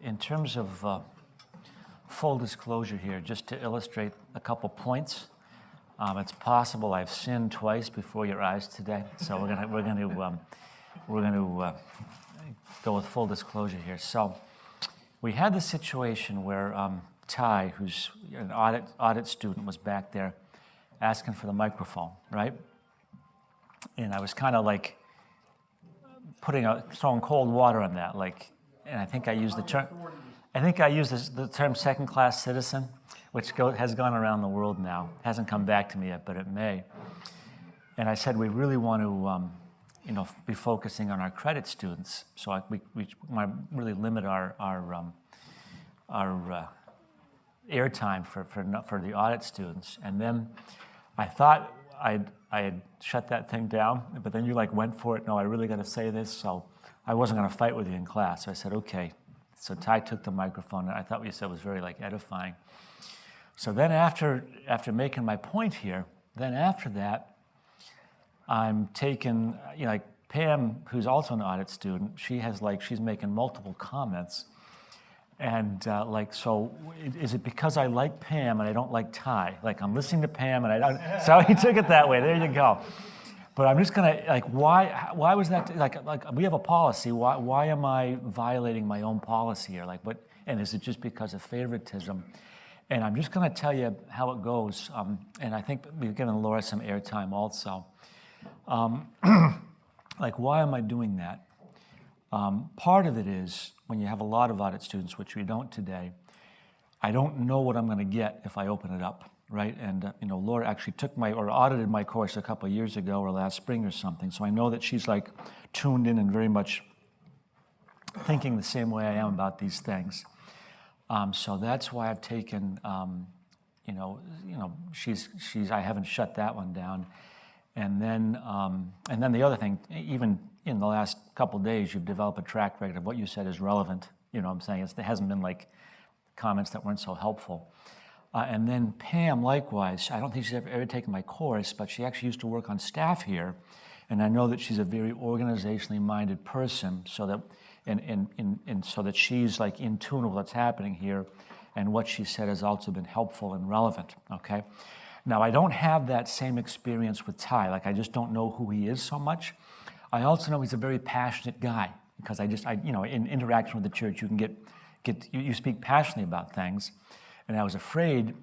in terms of full disclosure here, just to illustrate a couple points, it's possible I've sinned twice before your eyes today. So we're gonna go with full disclosure here. So we had the situation where Ty, who's an audit student, was back there asking for the microphone, right? And I was kind of like throwing cold water on that, like, and I think I used the term. I think I used the term second-class citizen, which has gone around the world now. Hasn't come back to me yet, but it may. And I said we really want to, be focusing on our credit students. So we want to really limit our airtime for the audit students. And then I thought I had shut that thing down, but then you went for it. No, I really got to say this. So I wasn't going to fight with you in class. So I said, okay. So Ty took the microphone, and I thought what you said was very edifying. So then after making my point here, then after that, I'm taking, Pam, who's also an audit student, she's making multiple comments. And so is it because I like Pam and I don't like Ty? I'm listening to Pam and I don't, so he took it that way, there you go. But I'm just gonna, why was that, we have a policy, why am I violating my own policy here? What, and is it just because of favoritism? And I'm just gonna tell you how it goes, and I think we're giving Laura some airtime also. Why am I doing that? Part of it is, when you have a lot of audit students, which we don't today, I don't know what I'm gonna get if I open it up. Right, and Laura actually audited my course a couple of years ago or last spring or something. So I know that she's tuned in and very much thinking the same way I am about these things. So that's why I've taken, I haven't shut that one down. And then the other thing, even in the last couple of days, you've developed a track record of what you said is relevant. You know what I'm saying? It hasn't been comments that weren't so helpful. And then Pam, likewise, I don't think she's ever taken my course, but she actually used to work on staff here, and I know that she's a very organizationally minded person, so that and so that she's in tune with what's happening here, and what she said has also been helpful and relevant. Okay, now I don't have that same experience with Ty. I just don't know who he is so much. I also know he's a very passionate guy because in interaction with the church, you can you speak passionately about things. And I was afraid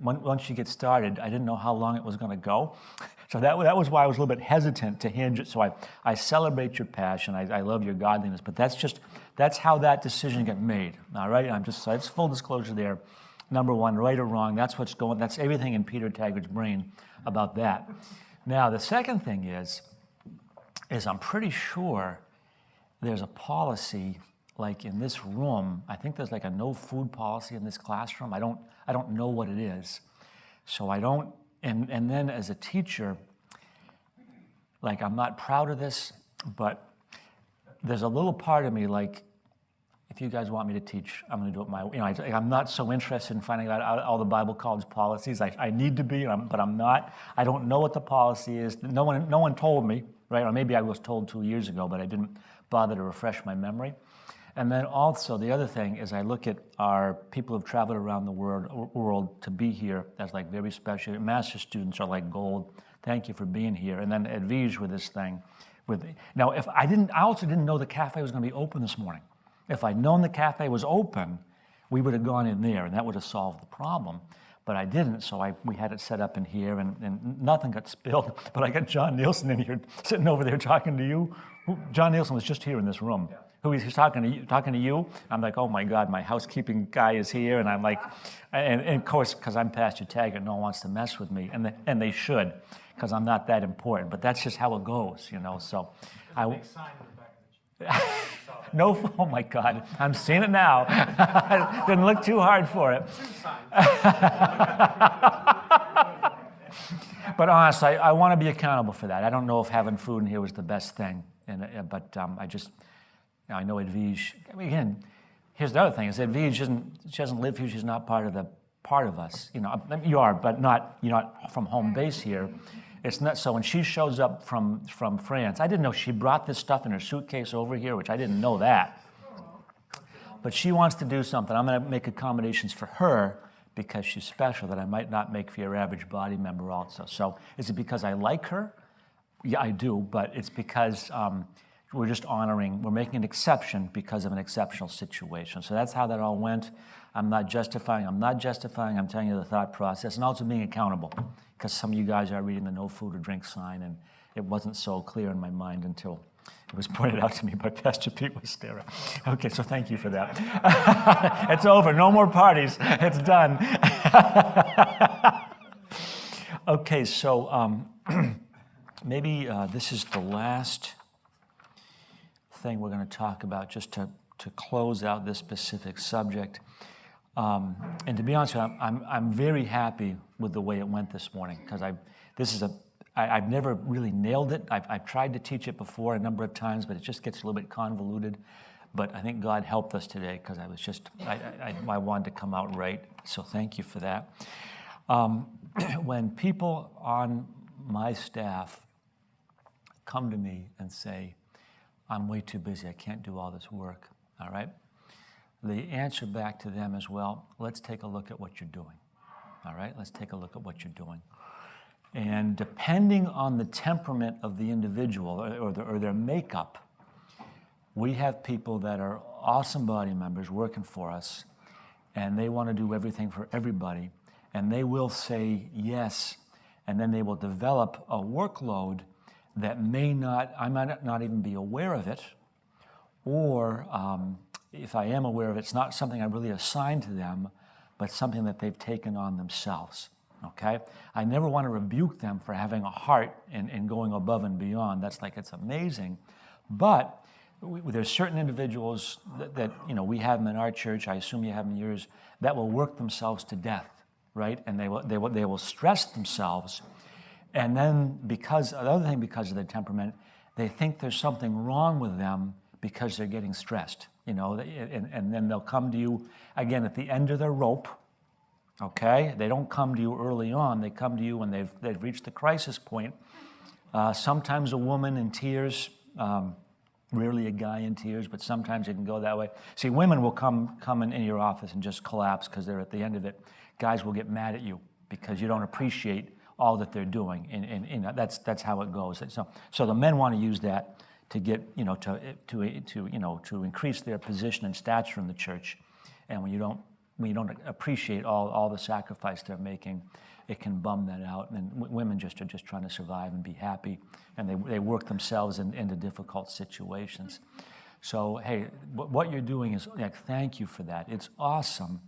once you get started, I didn't know how long it was going to go. So that was why I was a little bit hesitant to hinge it. So I celebrate your passion. I love your godliness. But that's how that decision got made. All right? So it's full disclosure there. Number one, right or wrong, that's everything in Peter Taggart's brain about that. Now, the second thing is I'm pretty sure there's a policy in this room. I think there's a no food policy in this classroom. I don't know what it is. So I don't, and then as a teacher, I'm not proud of this, but there's a little part of me if you guys want me to teach, I'm going to do it my way. I'm not so interested in finding out all the Bible college policies. I need to be, but I'm not. I don't know what the policy is. No one told me, right? Or maybe I was told 2 years ago, but I didn't bother to refresh my memory. And then also the other thing is I look at our people who've traveled around the world to be here as very special. Master students are gold. Thank you for being here. And then Edwige with this thing. Now, I also didn't know the cafe was going to be open this morning. If I'd known the cafe was open, we would have gone in there, and that would have solved the problem. But I didn't, so we had it set up in here, and nothing got spilled. But I got John Nielsen in here, sitting over there talking to you. John Nielsen was just here in this room. Yeah. Who he's talking to you? I'm oh my God, my housekeeping guy is here, and I'm and of course, because I'm Pastor Taggart, no one wants to mess with me, and they should, because I'm not that important. But that's just how it goes, So there's a big sign in the back of the church. No, oh my God, I'm seeing it now. Didn't look too hard for it. But honestly, I want to be accountable for that. I don't know if having food in here was the best thing, but I know Edwige. Again, here's the other thing: is Edwige she doesn't live here. She's not part of us. You are, but you're not from home base here. It's not so. When she shows up from France, I didn't know she brought this stuff in her suitcase over here, which I didn't know that. But she wants to do something. I'm going to make accommodations for her because she's special that I might not make for your average body member also. So is it because I like her? Yeah, I do, but it's because we're just honoring, we're making an exception because of an exceptional situation. So that's how that all went. I'm not justifying, I'm telling you the thought process, and also being accountable, because some of you guys are reading the no food or drink sign, and it wasn't so clear in my mind until it was pointed out to me by Pastor Pete Wistera. Okay, so thank you for that. It's over, no more parties, it's done. Okay, so maybe this is the last thing we're going to talk about, just to close out this specific subject. And to be honest with you, I'm very happy with the way it went this morning, because I've never really nailed it. I've tried to teach it before a number of times, but it just gets a little bit convoluted. But I think God helped us today, because I wanted to come out right. So thank you for that. When people on my staff come to me and say, I'm way too busy, I can't do all this work, all right? The answer back to them is, well, let's take a look at what you're doing, all right? Let's take a look at what you're doing. And depending on the temperament of the individual or their makeup, we have people that are awesome body members working for us, and they want to do everything for everybody, and they will say yes, and then they will develop a workload that I might not even be aware of it, or if I am aware of it, it's not something I really assigned to them, but something that they've taken on themselves, okay? I never want to rebuke them for having a heart and going above and beyond. That's like, it's amazing. But there's certain individuals that we have them in our church, I assume you have them in yours, that will work themselves to death, right? And they will stress themselves. And then because of their temperament, they think there's something wrong with them because they're getting stressed, and then they'll come to you, again, at the end of their rope, okay? They don't come to you early on. They come to you when they've reached the crisis point. Sometimes a woman in tears, rarely a guy in tears, but sometimes it can go that way. See, women will come in your office and just collapse because they're at the end of it. Guys will get mad at you because you don't appreciate all that they're doing, and that's how it goes. So the men want to use that to get to increase their position and stature in the church, and when you don't appreciate all the sacrifice they're making, it can bum that out. And women are just trying to survive and be happy, and they work themselves into difficult situations. So hey, what you're doing is thank you for that. It's awesome,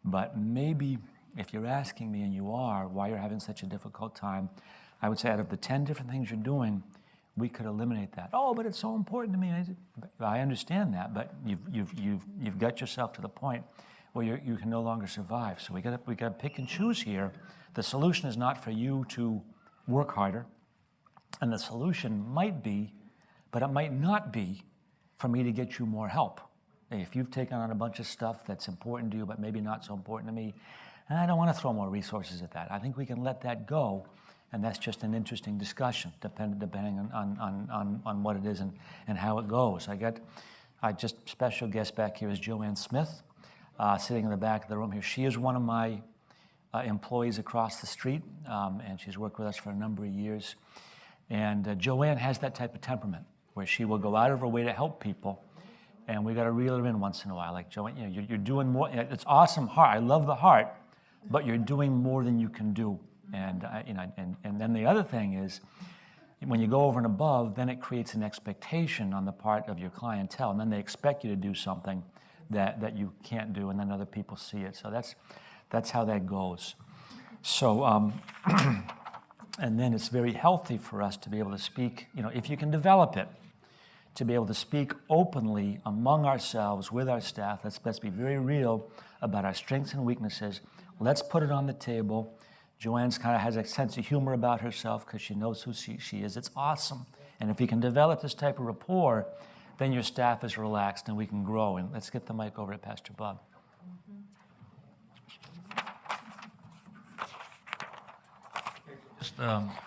but maybe, if you're asking me, and you are, why you're having such a difficult time, I would say out of the 10 different things you're doing, we could eliminate that. Oh, but it's so important to me. I understand that, but you've got yourself to the point where you can no longer survive. So we got to pick and choose here. The solution is not for you to work harder, and the solution might be, but it might not be, for me to get you more help. If you've taken on a bunch of stuff that's important to you, but maybe not so important to me, I don't want to throw more resources at that. I think we can let that go, and that's just an interesting discussion, depending on what it is and how it goes. I just special guest back here is Joanne Smith, sitting in the back of the room here. She is one of my employees across the street, and she's worked with us for a number of years. And Joanne has that type of temperament where she will go out of her way to help people, and we got to reel her in once in a while. Like, Joanne, you're doing more. It's awesome heart. I love the heart. But you're doing more than you can do, and then the other thing is, when you go over and above, then it creates an expectation on the part of your clientele, and then they expect you to do something that you can't do, and then other people see it. So that's how that goes. So and then it's very healthy for us to be able to speak. If you can develop it, to be able to speak openly among ourselves with our staff. Let's be very real about our strengths and weaknesses. Let's put it on the table. Joanne's kind of has a sense of humor about herself because she knows who she is. It's awesome. And if you can develop this type of rapport, then your staff is relaxed and we can grow. And let's get the mic over to Pastor Bob.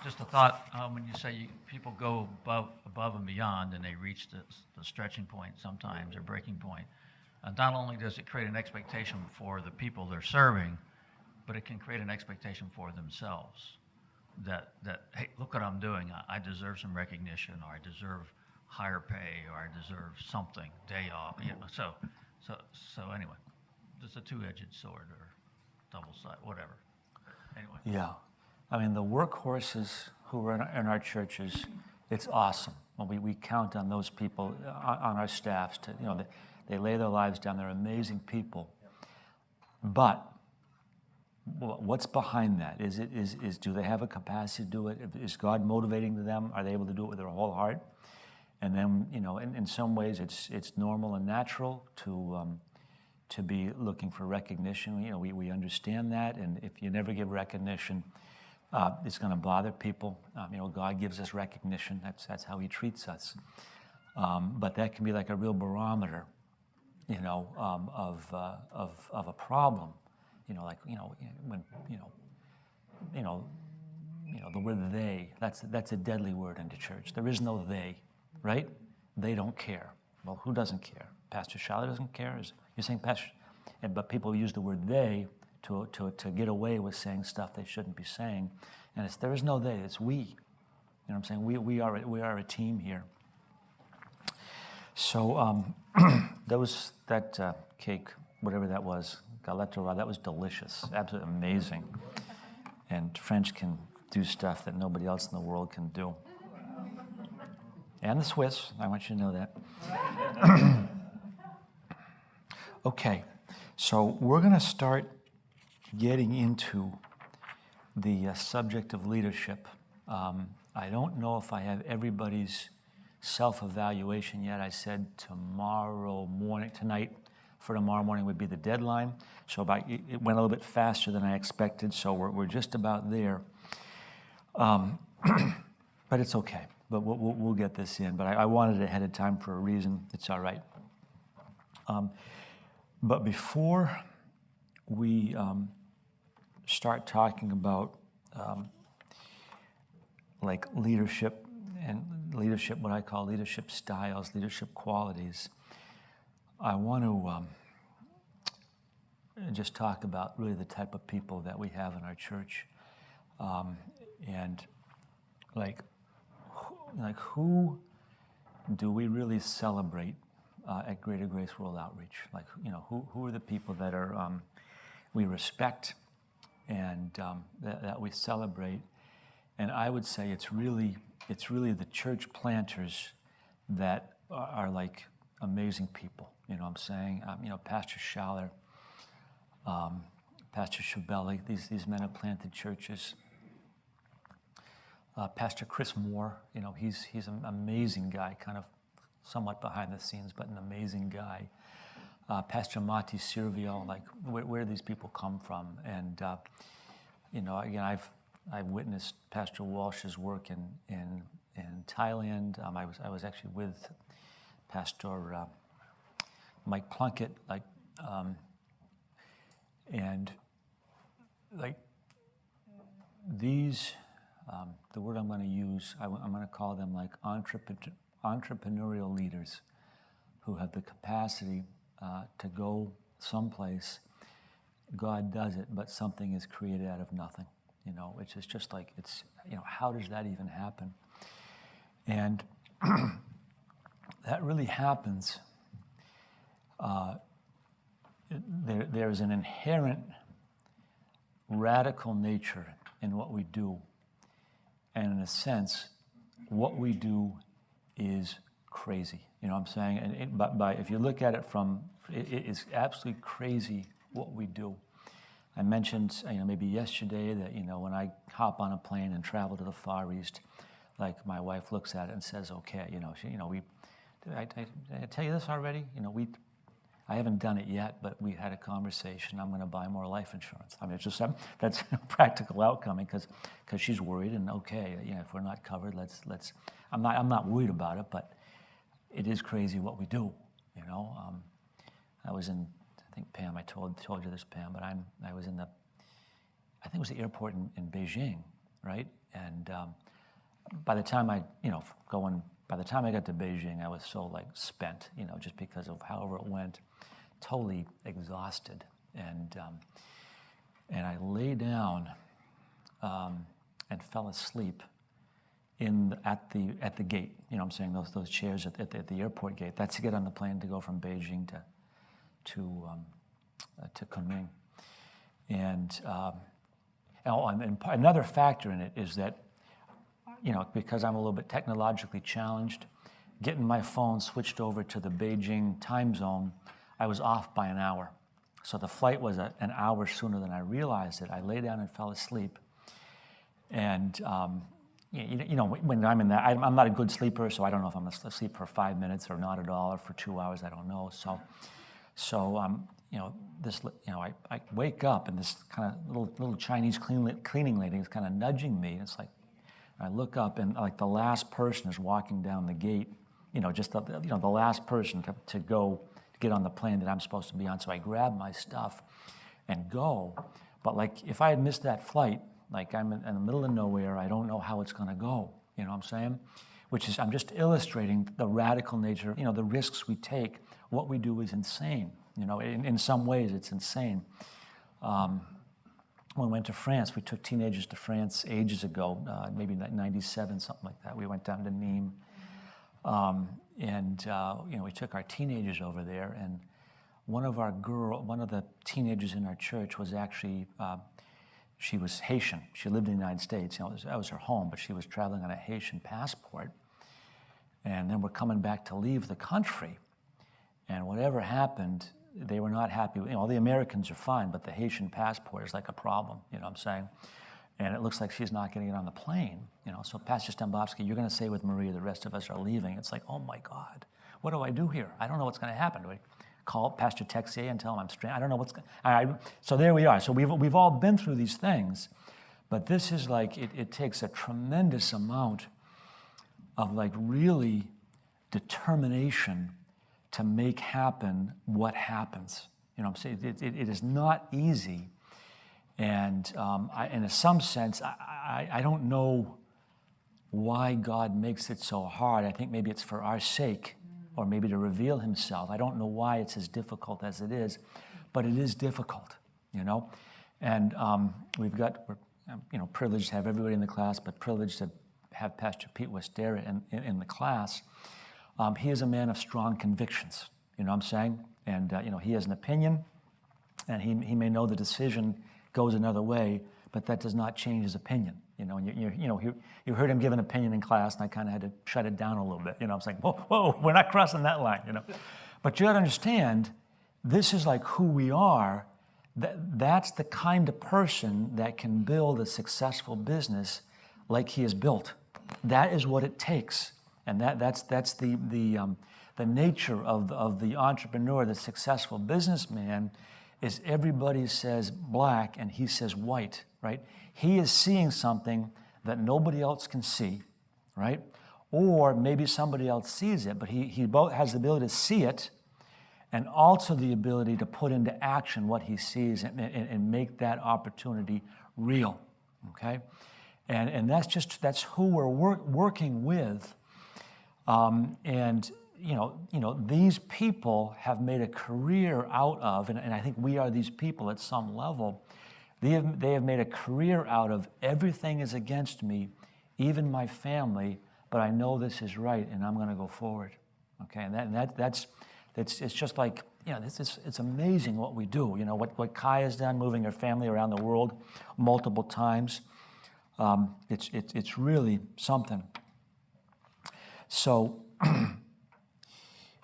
Just a thought, when you say people go above and beyond and they reach the stretching point sometimes, or breaking point, not only does it create an expectation for the people they're serving, but it can create an expectation for themselves that hey, look what I'm doing. I deserve some recognition, or I deserve higher pay, or I deserve something, day off. You know, so anyway, it's a two-edged sword or double-sided, whatever. Anyway. Yeah. I mean, the workhorses who are in our churches, it's awesome. Well, we count on those people on our staffs to, you know, they lay their lives down. They're amazing people. But what's behind that? Is do they have a capacity to do it? Is God motivating them? Are they able to do it with their whole heart? And then, you know, in some ways, it's normal and natural to be looking for recognition. You know, we understand that, and if you never give recognition, it's going to bother people. You know, God gives us recognition. That's how He treats us. But that can be like a real barometer, you know, of a problem. You know, like, you know, when the word "they." That's a deadly word in the church. There is no "they," right? They don't care. Well, who doesn't care? Pastor Schaller doesn't care. You're saying Pastor, but people use the word "they" to get away with saying stuff they shouldn't be saying, and there is no "they." It's we. You know what I'm saying? We are a team here. So that cake, whatever that was, galette roi, that was delicious, absolutely amazing. And French can do stuff that nobody else in the world can do. And the Swiss, I want you to know that. Okay, so we're going to start getting into the subject of leadership. I don't know if I have everybody's self-evaluation yet. I said tonight for tomorrow morning would be the deadline. So it went a little bit faster than I expected, so we're just about there. But it's okay. But we'll get this in. But I wanted it ahead of time for a reason. It's all right. But before we start talking about like leadership and leadership, what I call leadership styles, leadership qualities, I want to just talk about really the type of people that we have in our church, and like who do we really celebrate at Greater Grace World Outreach? Like, you know, who are the people that are we respect and that we celebrate? And I would say it's really the church planters that are like amazing people. You know what I'm saying? You know, Pastor Schaller, Pastor Shabelli, these men have planted churches. Pastor Chris Moore, you know, he's an amazing guy, kind of somewhat behind the scenes, but an amazing guy. Pastor Mati Servio, like where do these people come from? And you know, again, I've witnessed Pastor Walsh's work in Thailand. I was actually with Pastor Mike Plunkett, like, and like these, the word I'm going to use, I'm going to call them like entrepreneurial leaders who have the capacity to go someplace. God does it, but something is created out of nothing. You know, it's just like, you know, how does that even happen? And that really happens. There's an inherent radical nature in what we do. And in a sense, what we do is crazy. You know what I'm saying? And but if you look at it it is absolutely crazy what we do. I mentioned, you know, maybe yesterday that, you know, when I hop on a plane and travel to the Far East, like my wife looks at it and says, okay, you know, did I tell you this already? You know, I haven't done it yet, but we had a conversation. I'm going to buy more life insurance. I mean, it's just that's a practical outcome because she's worried, and okay, you know, if we're not covered, let's. I'm not worried about it, but it is crazy what we do. You know, I was in. I think Pam, I told you this, Pam, but I was in I think it was the airport in Beijing, right? And by the time I got to Beijing, I was so like spent, you know, just because of however it went. totally exhausted, and I lay down and fell asleep at the gate. You know what I'm saying? Those chairs at the airport gate. That's to get on the plane to go from Beijing to Kunming. And another factor in it is that, you know, because I'm a little bit technologically challenged, getting my phone switched over to the Beijing time zone, I was off by an hour. So the flight was an hour sooner than I realized it. I lay down and fell asleep. And, you know, when I'm in that, I'm not a good sleeper, so I don't know if I'm asleep for 5 minutes or not at all, or for 2 hours, I don't know. So you know, I wake up, and this kind of little Chinese cleaning lady is kind of nudging me. It's like, I look up, and like the last person is walking down the gate, you know, just the last person to get on the plane that I'm supposed to be on. So I grab my stuff and go. But like, if I had missed that flight, like I'm in the middle of nowhere, I don't know how it's going to go. You know what I'm saying? Which is, I'm just illustrating the radical nature, you know, the risks we take. What we do is insane. You know, in some ways, it's insane. When we went to France, we took teenagers to France ages ago, maybe 97, something like that. We went down to Nîmes, and you know, we took our teenagers over there. And one of the teenagers in our church was actually, she was Haitian. She lived in the United States. You know, that was her home, but she was traveling on a Haitian passport. And then we're coming back to leave the country, and whatever happened, they were not happy. You know, all the Americans are fine, but the Haitian passport is like a problem, you know what I'm saying? And it looks like she's not getting it on the plane, you know. So Pastor Stembowski, you're going to stay with Maria, the rest of us are leaving. It's like, oh my God, what do I do here? I don't know what's going to happen. Do I call Pastor Texier and tell him I'm stranded? I don't know what's going to... So there we are. So we've all been through these things, but this is like, it takes a tremendous amount of like really determination to make happen what happens. You know what I'm saying? It is not easy. And in some sense, I don't know why God makes it so hard. I think maybe it's for our sake, or maybe to reveal himself. I don't know why it's as difficult as it is, but it is difficult, you know? And we're you know, privileged to have everybody in the class, but privileged to have Pastor Pete Westera in the class. He is a man of strong convictions, you know what I'm saying? And, you know, he has an opinion, and he may know the decision goes another way, but that does not change his opinion, you know? And you heard him give an opinion in class, and I kind of had to shut it down a little bit, you know? I'm saying, whoa, we're not crossing that line, you know? But you got to understand, this is like who we are. That's the kind of person that can build a successful business like he has built. That is what it takes. And that's the nature of the entrepreneur, the successful businessman, is everybody says black and he says white, right? He is seeing something that nobody else can see, right? Or maybe somebody else sees it, but he both has the ability to see it and also the ability to put into action what he sees and make that opportunity real, okay? And that's who we're working with. And you know, these people have made a career out of, and I think we are these people at some level. They have made a career out of everything is against me, even my family, but I know this is right, and I'm going to go forward. Okay, and it's just like, you know, it's amazing what we do. You know what Kai has done, moving her family around the world multiple times. It's really something. So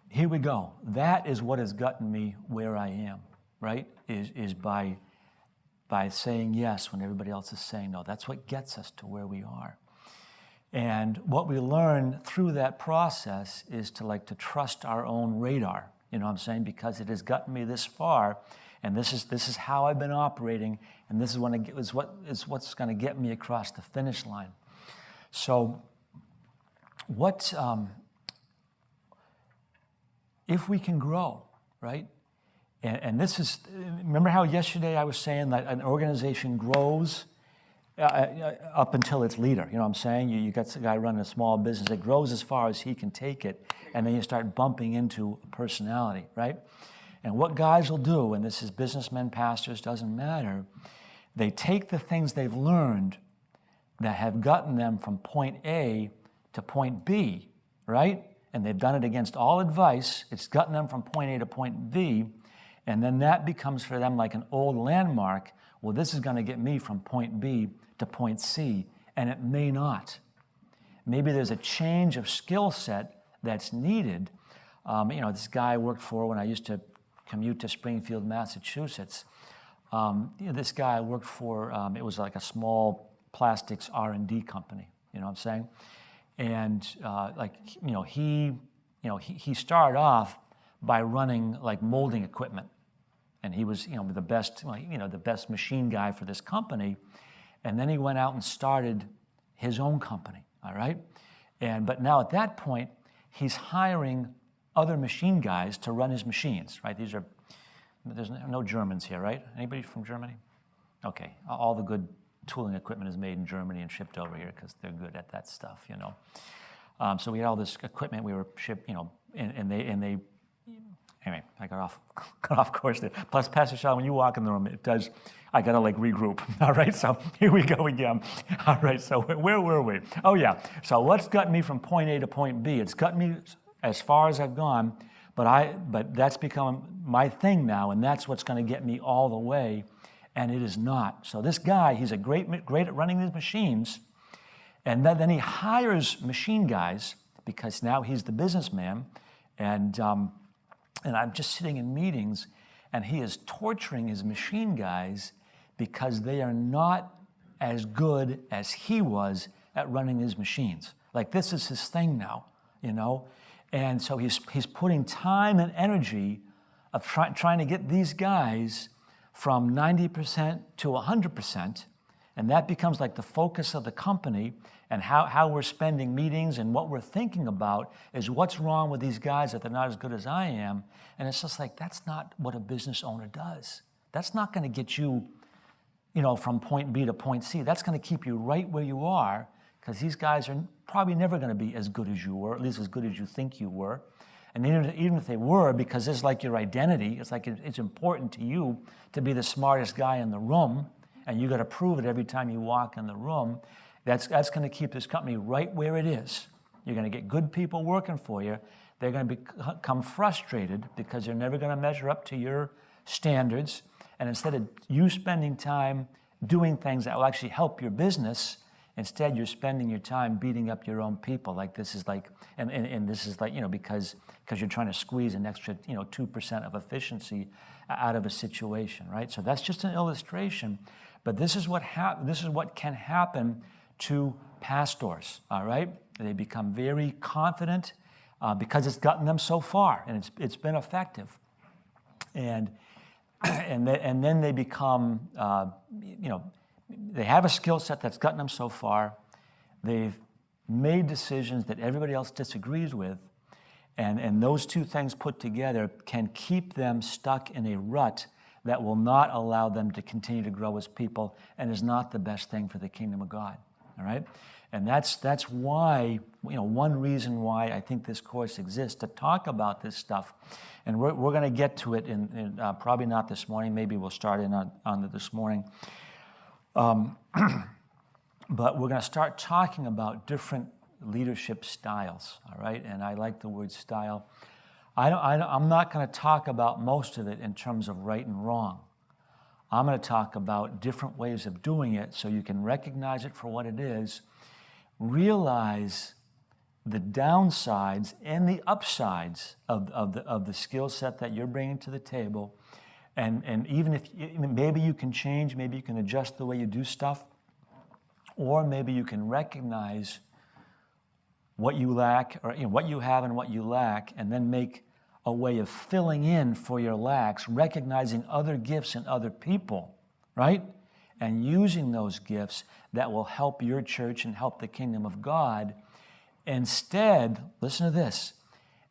here we go. That is what has gotten me where I am, right? Is by saying yes when everybody else is saying no. That's what gets us to where we are. And what we learn through that process is to trust our own radar. You know what I'm saying? Because it has gotten me this far, and this is how I've been operating, and this is what's going to get me across the finish line. So, if we can grow, right? And this is, remember how yesterday I was saying that an organization grows up until its leader. You know what I'm saying? You got a guy running a small business. It grows as far as he can take it, and then you start bumping into a personality, right? And what guys will do, and this is businessmen, pastors, doesn't matter, they take the things they've learned that have gotten them from point A to point B, right? And they've done it against all advice. It's gotten them from point A to point B, and then that becomes for them like an old landmark. Well, this is going to get me from point B to point C, and it may not. Maybe there's a change of skill set that's needed. This guy I worked for when I used to commute to Springfield, Massachusetts. This guy I worked for, it was like a small plastics R&D company, you know what I'm saying? And he started off by running like molding equipment. And he was, the best machine guy for this company. And then he went out and started his own company, all right? But now at that point, he's hiring other machine guys to run his machines, right? There's no Germans here, right? Anybody from Germany? Okay, all the good tooling equipment is made in Germany and shipped over here because they're good at that stuff, So we had all this equipment we were shipped, and they. Anyway, I got off course there. Plus, Pastor Shaw, when you walk in the room, I got to like regroup. All right, so here we go again. All right, so where were we? Oh yeah, so what's gotten me from point A to point B? It's gotten me as far as I've gone, but that's become my thing now, and that's what's going to get me all the way, and it is not. So this guy, he's great at running these machines, and then he hires machine guys because now he's the businessman, and I'm just sitting in meetings, and he is torturing his machine guys because they are not as good as he was at running his machines. Like, this is his thing now, And so he's putting time and energy of trying to get these guys from 90% to 100%, and that becomes like the focus of the company, and how we're spending meetings and what we're thinking about is what's wrong with these guys that they're not as good as I am. And it's just like, that's not what a business owner does. That's not going to get you, from point B to point C. That's going to keep you right where you are, because these guys are probably never going to be as good as you were, at least as good as you think you were. And even if they were, because it's like your identity, it's like it's important to you to be the smartest guy in the room, and you got to prove it every time you walk in the room. That's going to keep this company right where it is. You're going to get good people working for you. They're going to become frustrated because they're never going to measure up to your standards. And instead of you spending time doing things that will actually help your business, instead you're spending your time beating up your own people. Like this is like, and this is like, because you're trying to squeeze an extra, 2% of efficiency out of a situation, right? So that's just an illustration. But this is what can happen to pastors, all right? They become very confident because it's gotten them so far, and it's been effective. And then they become, they have a skill set that's gotten them so far. They've made decisions that everybody else disagrees with, and those two things put together can keep them stuck in a rut that will not allow them to continue to grow as people, and is not the best thing for the kingdom of God. All right, and that's why, one reason why I think this course exists, to talk about this stuff, and we're going to get to it in probably not this morning. Maybe we'll start in on it this morning, but we're going to start talking about different leadership styles. All right, and I like the word style. I'm not going to talk about most of it in terms of right and wrong. I'm going to talk about different ways of doing it so you can recognize it for what it is, realize the downsides and the upsides of the skill set that you're bringing to the table, and even if maybe you can change, maybe you can adjust the way you do stuff, or maybe you can recognize what you lack, or what you have and what you lack, and then make a way of filling in for your lacks, recognizing other gifts in other people, right? And using those gifts that will help your church and help the kingdom of God. Instead, listen to this,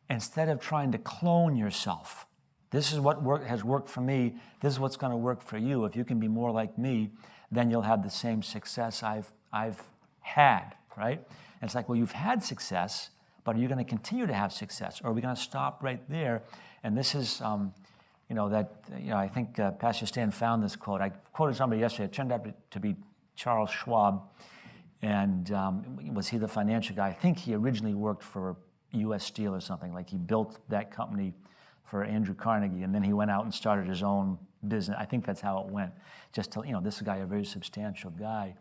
instead of trying to clone yourself. This is what has worked for me. This is what's going to work for you. If you can be more like me, then you'll have the same success I've had, right? And it's like, well, you've had success, but are you going to continue to have success? Or are we going to stop right there? And this is I think Pastor Stan found this quote. I quoted somebody yesterday. It turned out to be Charles Schwab. And was he the financial guy? I think he originally worked for U.S. Steel or something. Like he built that company for Andrew Carnegie, and then he went out and started his own business. I think that's how it went. Just to, this guy, a very substantial guy.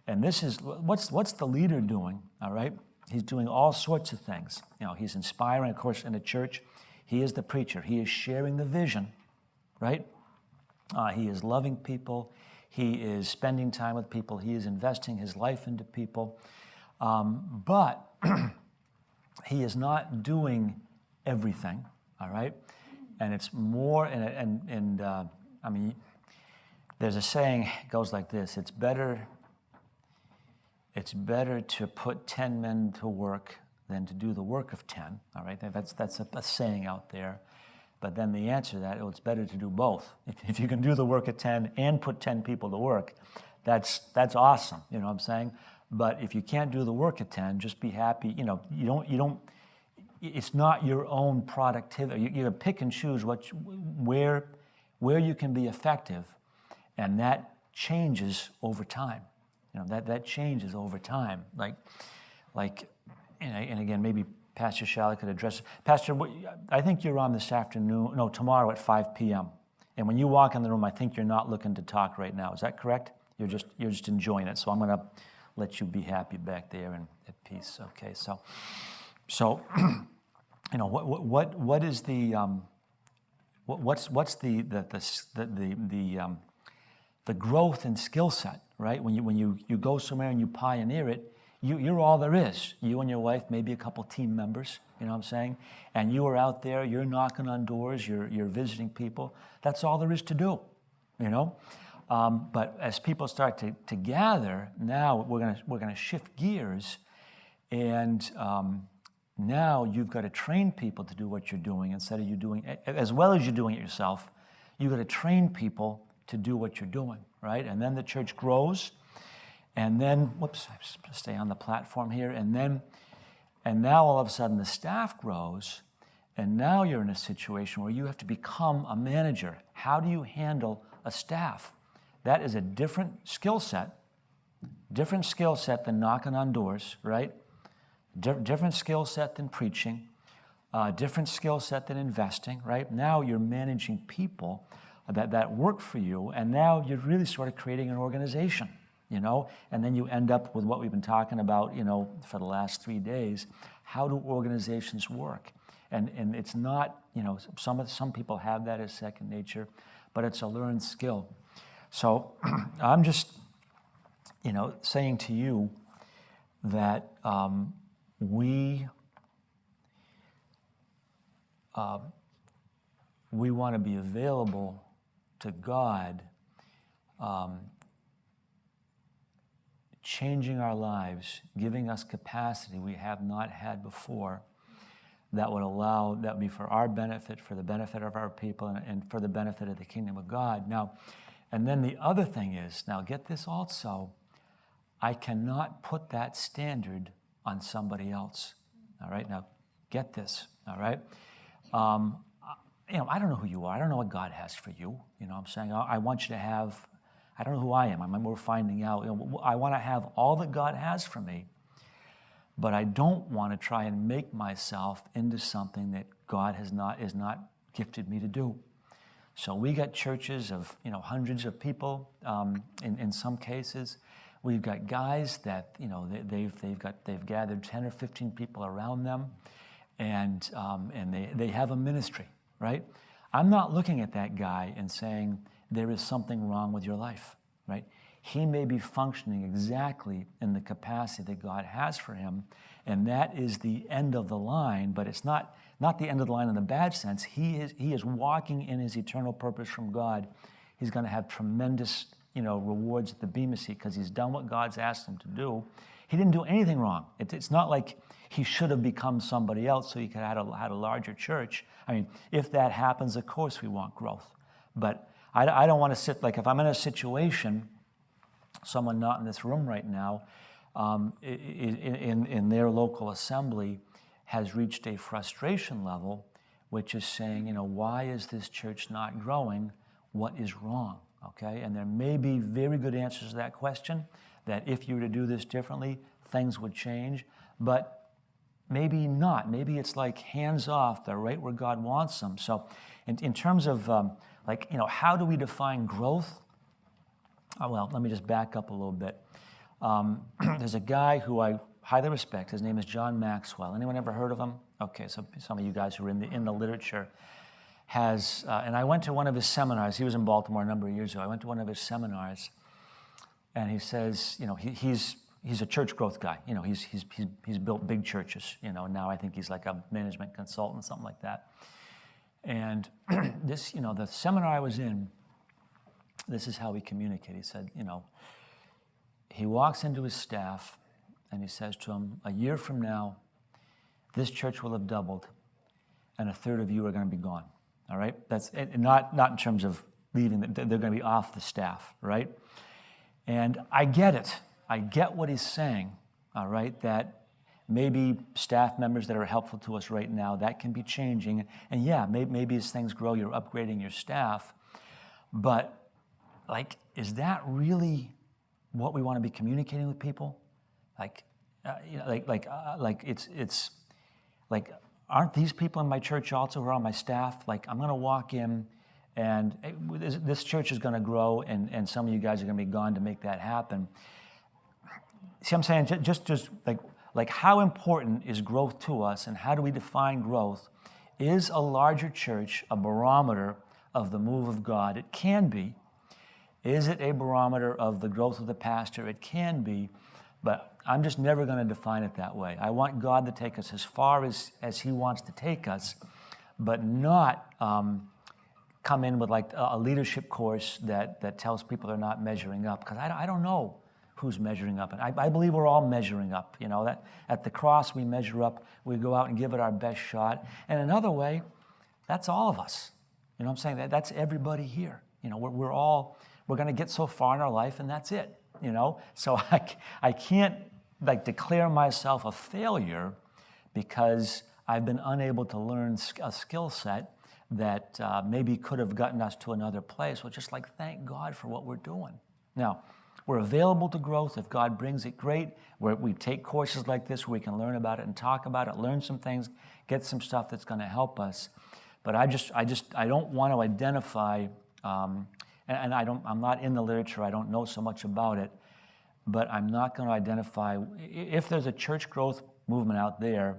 And this is, what's the leader doing, all right? He's doing all sorts of things. He's inspiring, of course, in a church. He is the preacher. He is sharing the vision, right? He is loving people. He is spending time with people. He is investing his life into people. But he is not doing everything, all right? And it's more, I mean, there's a saying, it goes like this: it's better to put 10 men to work than to do the work of 10, all right? That's a saying out there. But then the answer to that, it's better to do both. If you can do the work of 10 and put 10 people to work, that's awesome, you know what I'm saying? But if you can't do the work of 10, just be happy. You don't, it's not your own productivity. You pick and choose where you can be effective, and that changes over time. That changes over time. And again, maybe Pastor Shalley could address it. Pastor, I think you're on this afternoon, no, tomorrow at 5 p.m. And when you walk in the room, I think you're not looking to talk right now. Is that correct? You're just enjoying it. So I'm going to let you be happy back there and at peace. Okay. So what is the what's the growth and skill set, right? When you go somewhere and you pioneer it, you're all there is. You and your wife, maybe a couple team members, you know what I'm saying? And you are out there, you're knocking on doors, you're visiting people. That's all there is to do, But as people start to gather, now we're gonna shift gears, and now you've got to train people to do what you're doing instead of you doing, as well as you're doing it yourself. You've got to train people to do what you're doing, right? And then the church grows. And then, I stay on the platform here. And now all of a sudden the staff grows, and now you're in a situation where you have to become a manager. How do you handle a staff? That is a different skill set than knocking on doors, right? Different skill set than preaching, different skill set than investing, right? Now you're managing people that work for you, and now you're really sort of creating an organization. And then you end up with what we've been talking about, for the last 3 days. How do organizations work? And it's not, some people have that as second nature, but it's a learned skill. So I'm just, saying to you that we want to be available to God, changing our lives, giving us capacity we have not had before, that would be for our benefit, for the benefit of our people, and for the benefit of the kingdom of God. Now, and then the other thing is, now get this also, I cannot put that standard on somebody else. All right, now get this, all right? I don't know who you are. I don't know what God has for you. You know what I'm saying? I want you to have, I don't know who I am. We're finding out. I want to have all that God has for me, but I don't want to try and make myself into something that God is not gifted me to do. So we got churches of hundreds of people. In some cases, we've got guys that they've gathered 10 or 15 people around them, and they have a ministry, right? I'm not looking at that guy and saying, there is something wrong with your life, right? He may be functioning exactly in the capacity that God has for him, and that is the end of the line, but it's not the end of the line in the bad sense. He is walking in his eternal purpose from God. He's going to have tremendous, rewards at the Bema seat because he's done what God's asked him to do. He didn't do anything wrong. It's not like he should have become somebody else so he could have had a larger church. I mean, if that happens, of course we want growth, but I don't want to sit, like if I'm in a situation, someone not in this room right now, in their local assembly has reached a frustration level which is saying, why is this church not growing? What is wrong? Okay, and there may be very good answers to that question, that if you were to do this differently, things would change, but maybe not. Maybe it's like hands off, they're right where God wants them. So in terms of how do we define growth? Well, let me just back up a little bit. There's a guy who I highly respect. His name is John Maxwell. Anyone ever heard of him? Okay, so some of you guys who are in the literature and I went to one of his seminars. He was in Baltimore a number of years ago. I went to one of his seminars, and he says, he's a church growth guy. He's built big churches. Now I think he's like a management consultant, something like that. And this, the seminar I was in, this is how he communicated. He said, he walks into his staff and he says to them, a year from now, this church will have doubled and a third of you are going to be gone. All right? That's not in terms of leaving, they're going to be off the staff, right? And I get it. I get what he's saying, all right, that maybe staff members that are helpful to us right now, that can be changing. And yeah, maybe as things grow, you're upgrading your staff. But is that really what we want to be communicating with people? Aren't these people in my church also who are on my staff? I'm going to walk in, and this church is going to grow, and some of you guys are going to be gone to make that happen. See what I'm saying? Just how important is growth to us, and how do we define growth? Is a larger church a barometer of the move of God? It can be. Is it a barometer of the growth of the pastor? It can be, but I'm just never going to define it that way. I want God to take us as far as He wants to take us, but not come in with a leadership course that tells people they're not measuring up, because I don't know who's measuring up. And I believe we're all measuring up. That at the cross we measure up, we go out and give it our best shot. And another way, that's all of us. You know what I'm saying? That's everybody here. We're going to get so far in our life, and that's it. So I can't declare myself a failure because I've been unable to learn a skill set that maybe could have gotten us to another place. Well, just thank God for what we're doing. Now, we're available to growth. If God brings it, great. We take courses like this where we can learn about it and talk about it, learn some things, get some stuff that's going to help us. But I don't want to identify, and I'm not in the literature. I don't know so much about it. But I'm not going to identify, if there's a church growth movement out there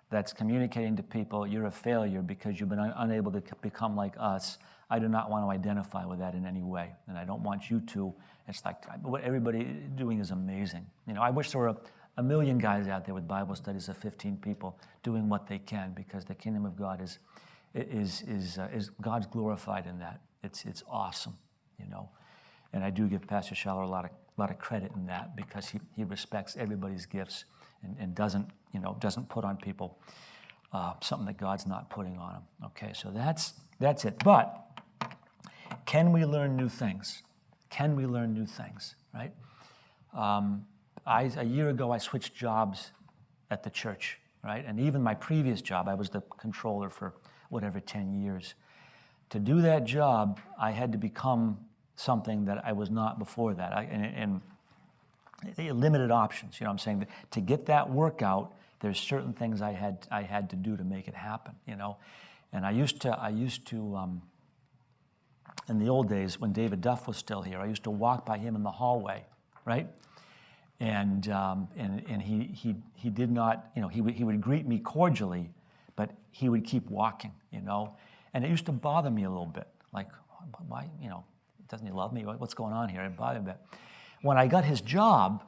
that's communicating to people, you're a failure because you've been unable to become like us, I do not want to identify with that in any way. And I don't want you to. It's what everybody is doing is amazing. I wish there were a million guys out there with Bible studies of 15 people doing what they can, because the kingdom of God is God's glorified in that. It's awesome, And I do give Pastor Schaller a lot of credit in that, because he respects everybody's gifts and doesn't put on people something that God's not putting on them. Okay, so that's it. But can we learn new things? Can we learn new things? Right? A year ago, I switched jobs at the church. Right, and even my previous job, I was the controller for 10 years. To do that job, I had to become something that I was not before that. And limited options, what I'm saying? To get that work out, there's certain things I had to do to make it happen, And I used to in the old days when David Duff was still here, I used to walk by him in the hallway, right? And he did not, he would greet me cordially, but he would keep walking, And it used to bother me a little bit, why, doesn't he love me? What's going on here? It bothered me a bit. When I got his job,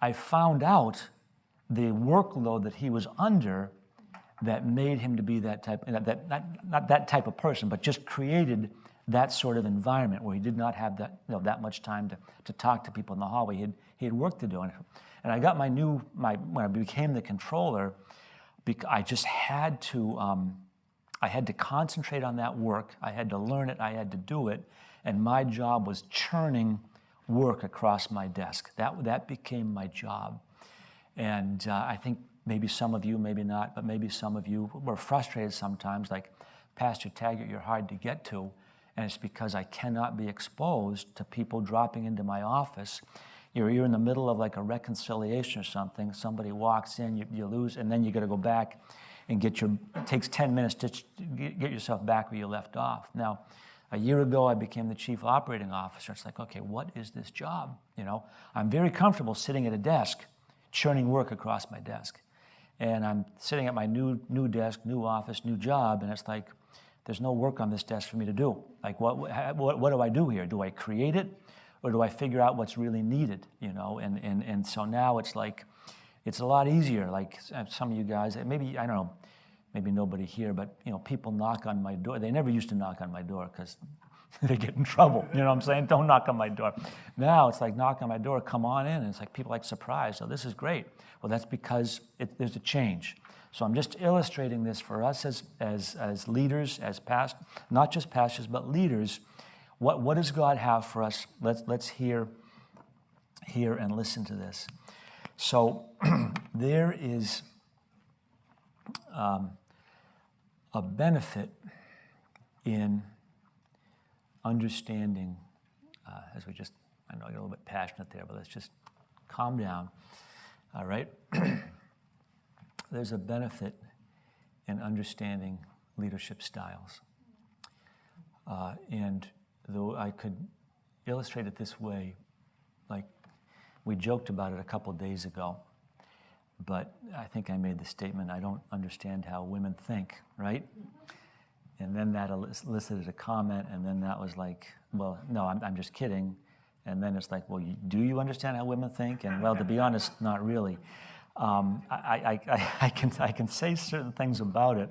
I found out the workload that he was under that made him to be that type, not that type of person, but just created that sort of environment where he did not have that much time to talk to people in the hallway. He had work to do. And I got when I became the controller, I just had to, I had to concentrate on that work. I had to learn it. I had to do it. And my job was churning work across my desk. That became my job. And I think maybe some of you, maybe not, but maybe some of you were frustrated sometimes, like, Pastor Taggart, you're hard to get to, and it's because I cannot be exposed to people dropping into my office. You're in the middle of like a reconciliation or something, somebody walks in, you lose, and then you got to go back and it takes 10 minutes to get yourself back where you left off. Now, a year ago, I became the chief operating officer. It's like, okay, what is this job? I'm very comfortable sitting at a desk, churning work across my desk. And I'm sitting at my new desk, new office, new job, and it's like, there's no work on this desk for me to do. Like, what do I do here? Do I create it, or do I figure out what's really needed? And so now it's like, it's a lot easier. Like some of you guys, maybe, I don't know, maybe nobody here, but people knock on my door. They never used to knock on my door because they get in trouble. You know what I'm saying? Don't knock on my door. Now it's like, knock on my door, come on in. And it's like people like surprised. Oh, this is great. Well, that's because there's a change. So I'm just illustrating this for us as leaders, not just pastors, but leaders. What does God have for us? Let's hear and listen to this. So there is a benefit in understanding, I know I get a little bit passionate there, but let's just calm down, all right? There's a benefit in understanding leadership styles. And though I could illustrate it this way, like we joked about it a couple days ago, but I think I made the statement, I don't understand how women think, right? And then that elicited a comment, and then that was like, well, no, I'm just kidding. And then it's like, well, do you understand how women think? And well, to be honest, not really. I can say certain things about it,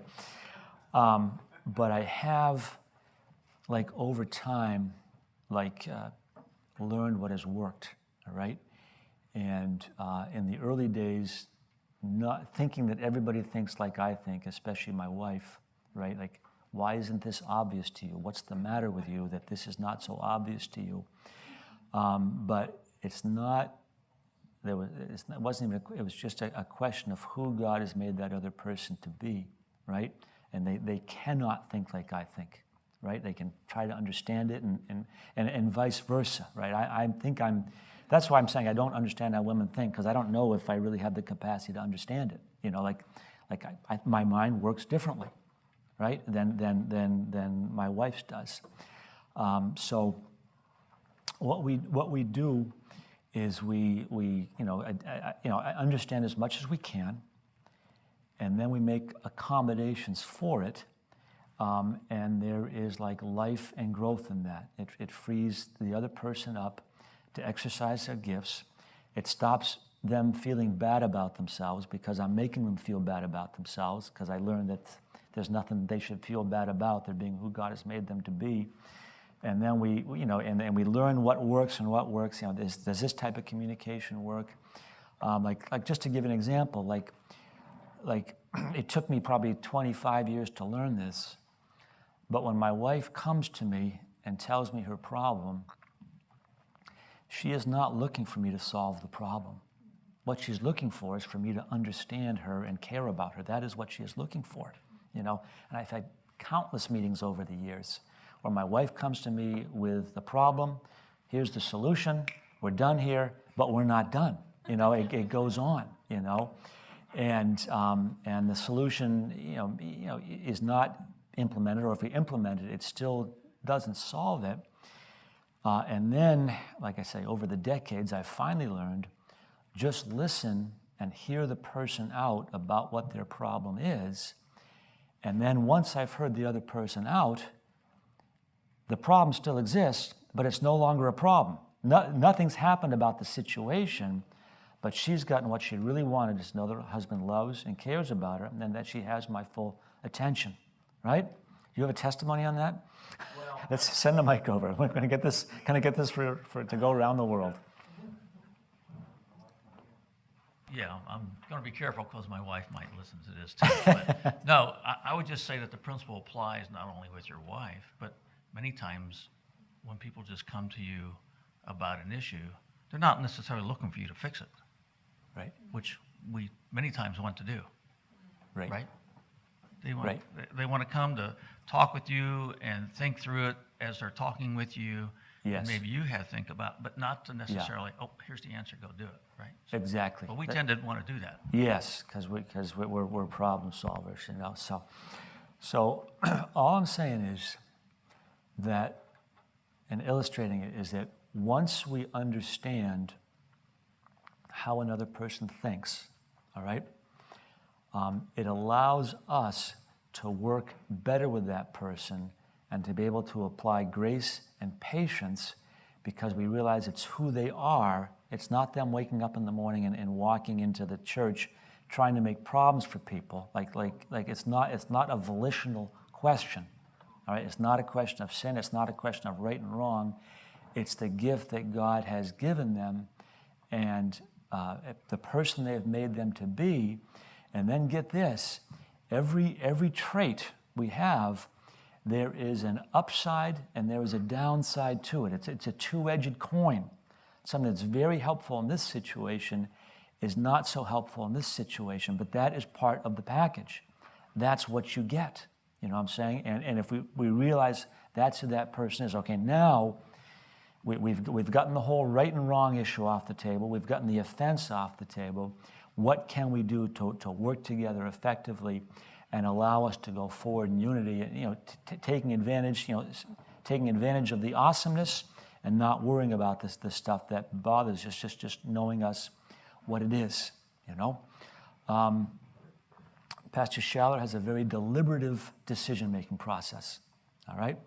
but I have, like, over time, like, learned what has worked, all right? And in the early days, not thinking that everybody thinks like I think, especially my wife, right? Like, why isn't this obvious to you? What's the matter with you that this is not so obvious to you? But it's not. It wasn't even. It was just a question of who God has made that other person to be, right? And they cannot think like I think, right? They can try to understand it, and vice versa, right? I think I'm. That's why I'm saying I don't understand how women think, because I don't know if I really have the capacity to understand it. My mind works differently, right? Than my wife's does. So what we do is we understand as much as we can, and then we make accommodations for it, and there is like life and growth in that. It frees the other person up to exercise their gifts. It stops them feeling bad about themselves because I'm making them feel bad about themselves, because I learned that there's nothing they should feel bad about. They're being who God has made them to be. And then we learn what works and what works. Does this type of communication work? Like just to give an example, like it took me probably 25 years to learn this, but when my wife comes to me and tells me her problem, she is not looking for me to solve the problem. What she's looking for is for me to understand her and care about her. That is what she is looking for, And I've had countless meetings over the years where my wife comes to me with the problem, here's the solution, we're done here, but we're not done. It goes on, and the solution, is not implemented, or if we implement it, it still doesn't solve it. And then, like I say, over the decades, I've finally learned, just listen and hear the person out about what their problem is. And then once I've heard the other person out, the problem still exists, but it's no longer a problem. Nothing's happened about the situation, but she's gotten what she really wanted, is to know that her husband loves and cares about her, and that she has my full attention, right? You have a testimony on that? Well, Let's send the mic over. We're going to get this, for it to go around the world. Yeah, I'm going to be careful because my wife might listen to this too. But no, I would just say that the principle applies not only with your wife, but many times when people just come to you about an issue, they're not necessarily looking for you to fix it, Right. which we many times want to do, Right. right? They want, Right. they want to come to talk with you and think through it as they're talking with you. Yes. And maybe you have to think about, but not to necessarily, oh, here's the answer, go do it, right? Exactly. But we tend to want to do that. Yes, because we're problem solvers, you know. So all I'm saying is that, and illustrating it, is that once we understand how another person thinks, all right, it allows us to work better with that person and to be able to apply grace and patience because we realize it's who they are. It's not them waking up in the morning and walking into the church trying to make problems for people. Like it's not a volitional question. All right, it's not a question of sin. It's not a question of right and wrong. It's the gift that God has given them, and the person they have made them to be. And then get this: every trait we have, there is an upside and there is a downside to it. It's a two-edged coin. Something that's very helpful in this situation is not so helpful in this situation, but that is part of the package. That's what you get. You know what I'm saying? And if we realize that's who that person is, okay, now we've gotten the whole right and wrong issue off the table. We've gotten the offense off the table. What can we do to work together effectively and allow us to go forward in unity? You know, taking advantage of the awesomeness and not worrying about this stuff that bothers us. Just knowing us what it is. You know. Pastor Schaller has a very deliberative decision-making process, all right?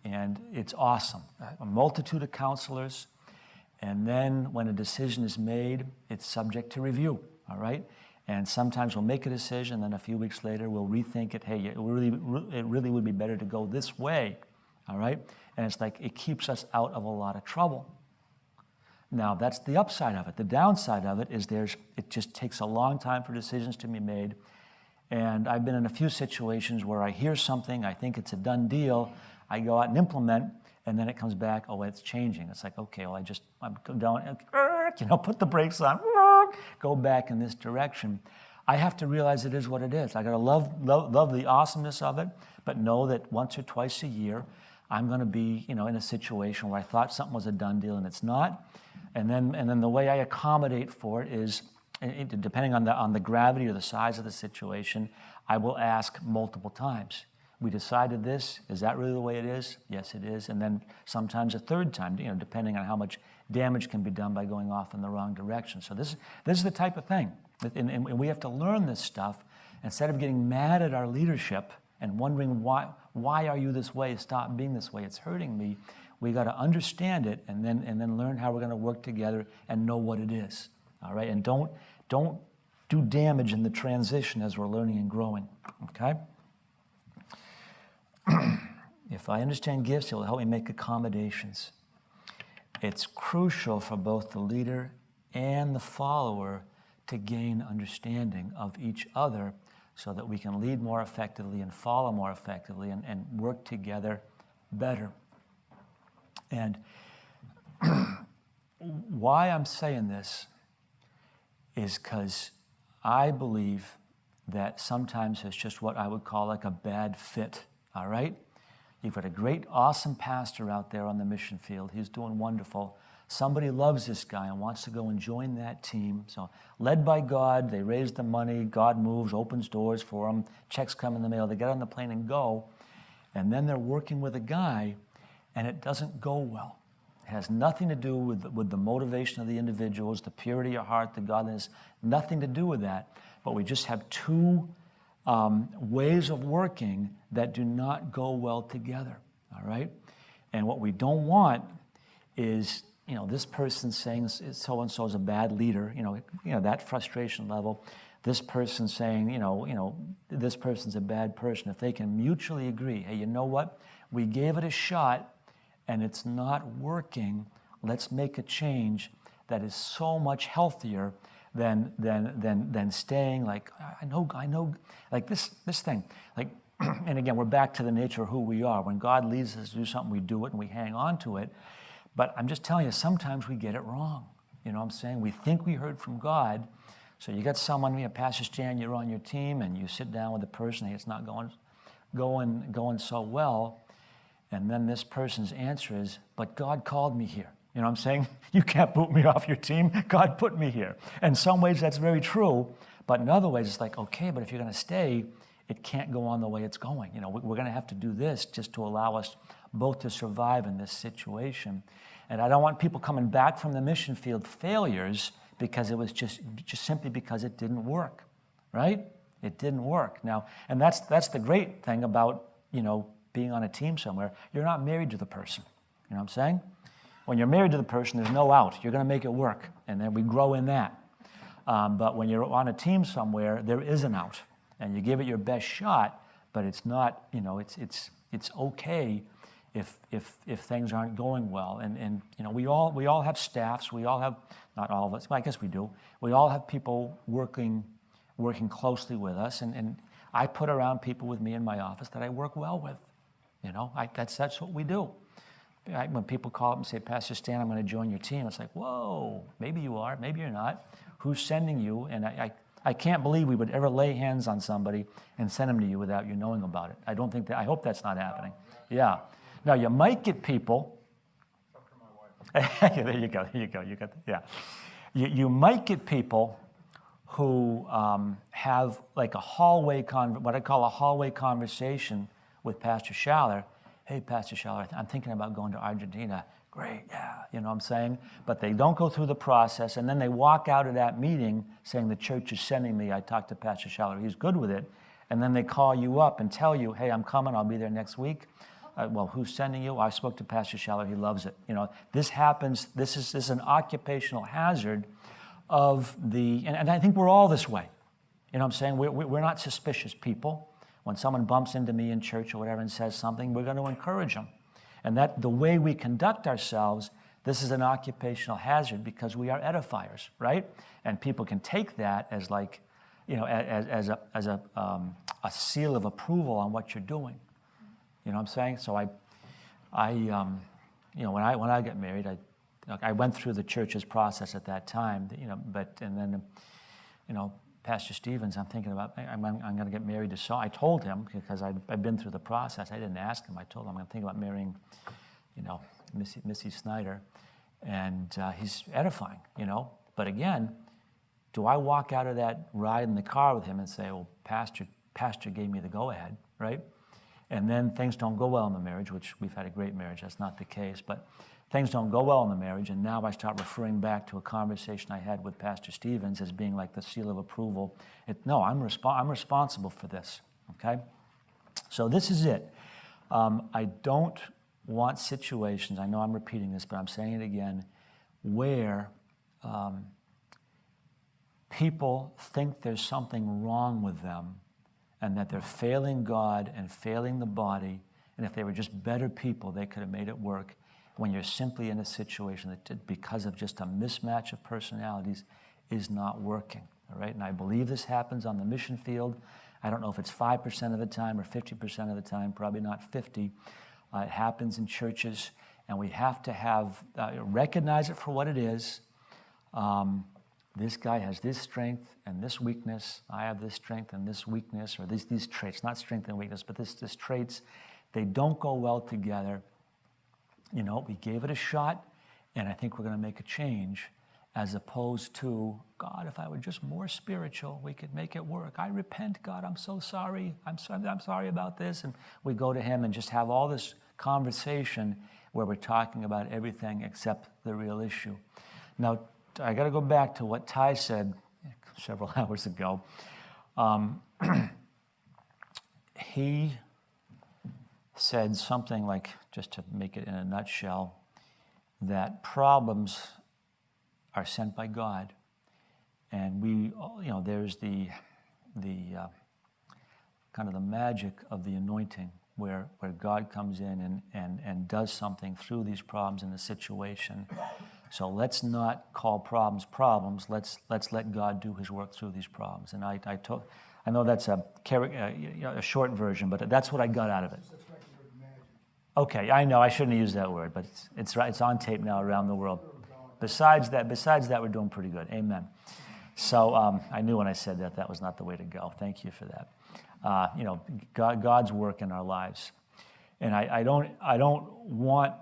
And it's awesome. A multitude of counselors, and then when a decision is made, it's subject to review, all right? And sometimes we'll make a decision, then a few weeks later we'll rethink it. Hey, it really would be better to go this way, all right? And it's like it keeps us out of a lot of trouble. Now, that's the upside of it. The downside of it is it just takes a long time for decisions to be made. And I've been in a few situations where I hear something, I think it's a done deal, I go out and implement, and then it comes back, oh, it's changing. It's like, okay, well, I'm go down, put the brakes on, go back in this direction. I have to realize it is what it is. I gotta love the awesomeness of it, but know that once or twice a year, I'm gonna be, in a situation where I thought something was a done deal and it's not. And then the way I accommodate for it is, depending on the gravity or the size of the situation, I will ask multiple times. We decided this. Is that really the way it is? Yes, it is. And then sometimes a third time, depending on how much damage can be done by going off in the wrong direction. So this is the type of thing. And we have to learn this stuff instead of getting mad at our leadership and wondering why are you this way? Stop being this way. It's hurting me. We got to understand it and then learn how we're going to work together and know what it is. All right, and don't do damage in the transition as we're learning and growing, okay? If I understand gifts, it will help me make accommodations. It's crucial for both the leader and the follower to gain understanding of each other so that we can lead more effectively and follow more effectively and work together better. And why I'm saying this is because I believe that sometimes it's just what I would call like a bad fit, all right? You've got a great, awesome pastor out there on the mission field. He's doing wonderful. Somebody loves this guy and wants to go and join that team. So led by God, they raise the money, God moves, opens doors for them, checks come in the mail, they get on the plane and go. And then they're working with a guy and it doesn't go well. It has nothing to do with the motivation of the individuals, the purity of heart, the godliness, nothing to do with that. But we just have two ways of working that do not go well together, all right? And what we don't want is, this person saying so-and-so is a bad leader, that frustration level. This person saying, this person's a bad person. If they can mutually agree, hey, you know what? We gave it a shot, and it's not working, let's make a change that is so much healthier than staying like, I know, like this thing. Like, and again, we're back to the nature of who we are. When God leads us to do something, we do it and we hang on to it. But I'm just telling you, sometimes we get it wrong. You know what I'm saying? We think we heard from God, So you got someone, Pastor Stan, you're on your team, and you sit down with the person, hey, it's not going so well, and then this person's answer is, but God called me here. You know what I'm saying? You can't boot me off your team. God put me here. In some ways, that's very true, but in other ways, it's like, okay, but if you're going to stay, it can't go on the way it's going. You know, we're going to have to do this just to allow us both to survive in this situation. And I don't want people coming back from the mission field failures because it was just simply because it didn't work, right? It didn't work. Now, and that's the great thing about, being on a team somewhere. You're not married to the person. You know what I'm saying? When you're married to the person, there's no out. You're going to make it work, and then we grow in that. But when you're on a team somewhere, there is an out, and you give it your best shot. But it's not, it's okay if things aren't going well. And we all have staffs. We all have, not all of us, well, I guess we do. We all have people working closely with us, and I put around people with me in my office that I work well with. That's what we do. When people call up and say, Pastor Stan, I'm going to join your team, it's like, whoa, maybe you are, maybe you're not. Who's sending you? And I can't believe we would ever lay hands on somebody and send them to you without you knowing about it. I hope that's not happening. Yeah. Now, you might get people. There you go. You got that. Yeah. You might get people who have like what I call a hallway conversation with Pastor Schaller. Hey, Pastor Schaller, I'm thinking about going to Argentina. Great, yeah, you know what I'm saying? But they don't go through the process, and then they walk out of that meeting saying, the church is sending me. I talked to Pastor Schaller. He's good with it. And then they call you up and tell you, hey, I'm coming. I'll be there next week. Well, who's sending you? I spoke to Pastor Schaller. He loves it. This happens. This is an occupational hazard of and I think we're all this way. You know what I'm saying? We're not suspicious people. When someone bumps into me in church or whatever and says something, we're going to encourage them. And that the way we conduct ourselves, this is an occupational hazard because we are edifiers, right? And people can take that as like, as a seal of approval on what you're doing. You know what I'm saying? So when I got married, I went through the church's process at that time, and then Pastor Stevens, I'm thinking about, I'm going to get married to I told him, because I've been through the process. I didn't ask him. I told him I'm going to think about marrying, Missy Snyder. And he's edifying, But again, do I walk out of that ride in the car with him and say, well, Pastor gave me the go-ahead, right? And then things don't go well in the marriage, which we've had a great marriage. That's not the case. But things don't go well in the marriage, and now I start referring back to a conversation I had with Pastor Stevens as being like the seal of approval. No, I'm responsible for this, okay? So this is it. I don't want situations, I know I'm repeating this, but I'm saying it again, where people think there's something wrong with them and that they're failing God and failing the body, and if they were just better people, they could have made it work, when you're simply in a situation that, because of just a mismatch of personalities, is not working, all right? And I believe this happens on the mission field. I don't know if it's 5% of the time or 50% of the time, probably not 50. It happens in churches, and we have to recognize it for what it is. This guy has this strength and this weakness. I have this strength and this weakness, or these traits, not strength and weakness, but this traits. They don't go well together. We gave it a shot, and I think we're going to make a change, as opposed to, God, if I were just more spiritual, we could make it work. I repent, God, I'm so sorry. I'm sorry about this. And we go to him and just have all this conversation where we're talking about everything except the real issue. Now, I got to go back to what Ty said several hours ago. He said something like, just to make it in a nutshell, that problems are sent by God, and there's the kind of the magic of the anointing where God comes in and does something through these problems in the situation. So let's not call problems. Let's let God do his work through these problems. And I know that's a short version, but that's what I got out of it. Okay, I know I shouldn't have used that word, but it's on tape now around the world. Besides that, we're doing pretty good. Amen. So I knew when I said that that was not the way to go. Thank you for that. God's work in our lives. And I don't want,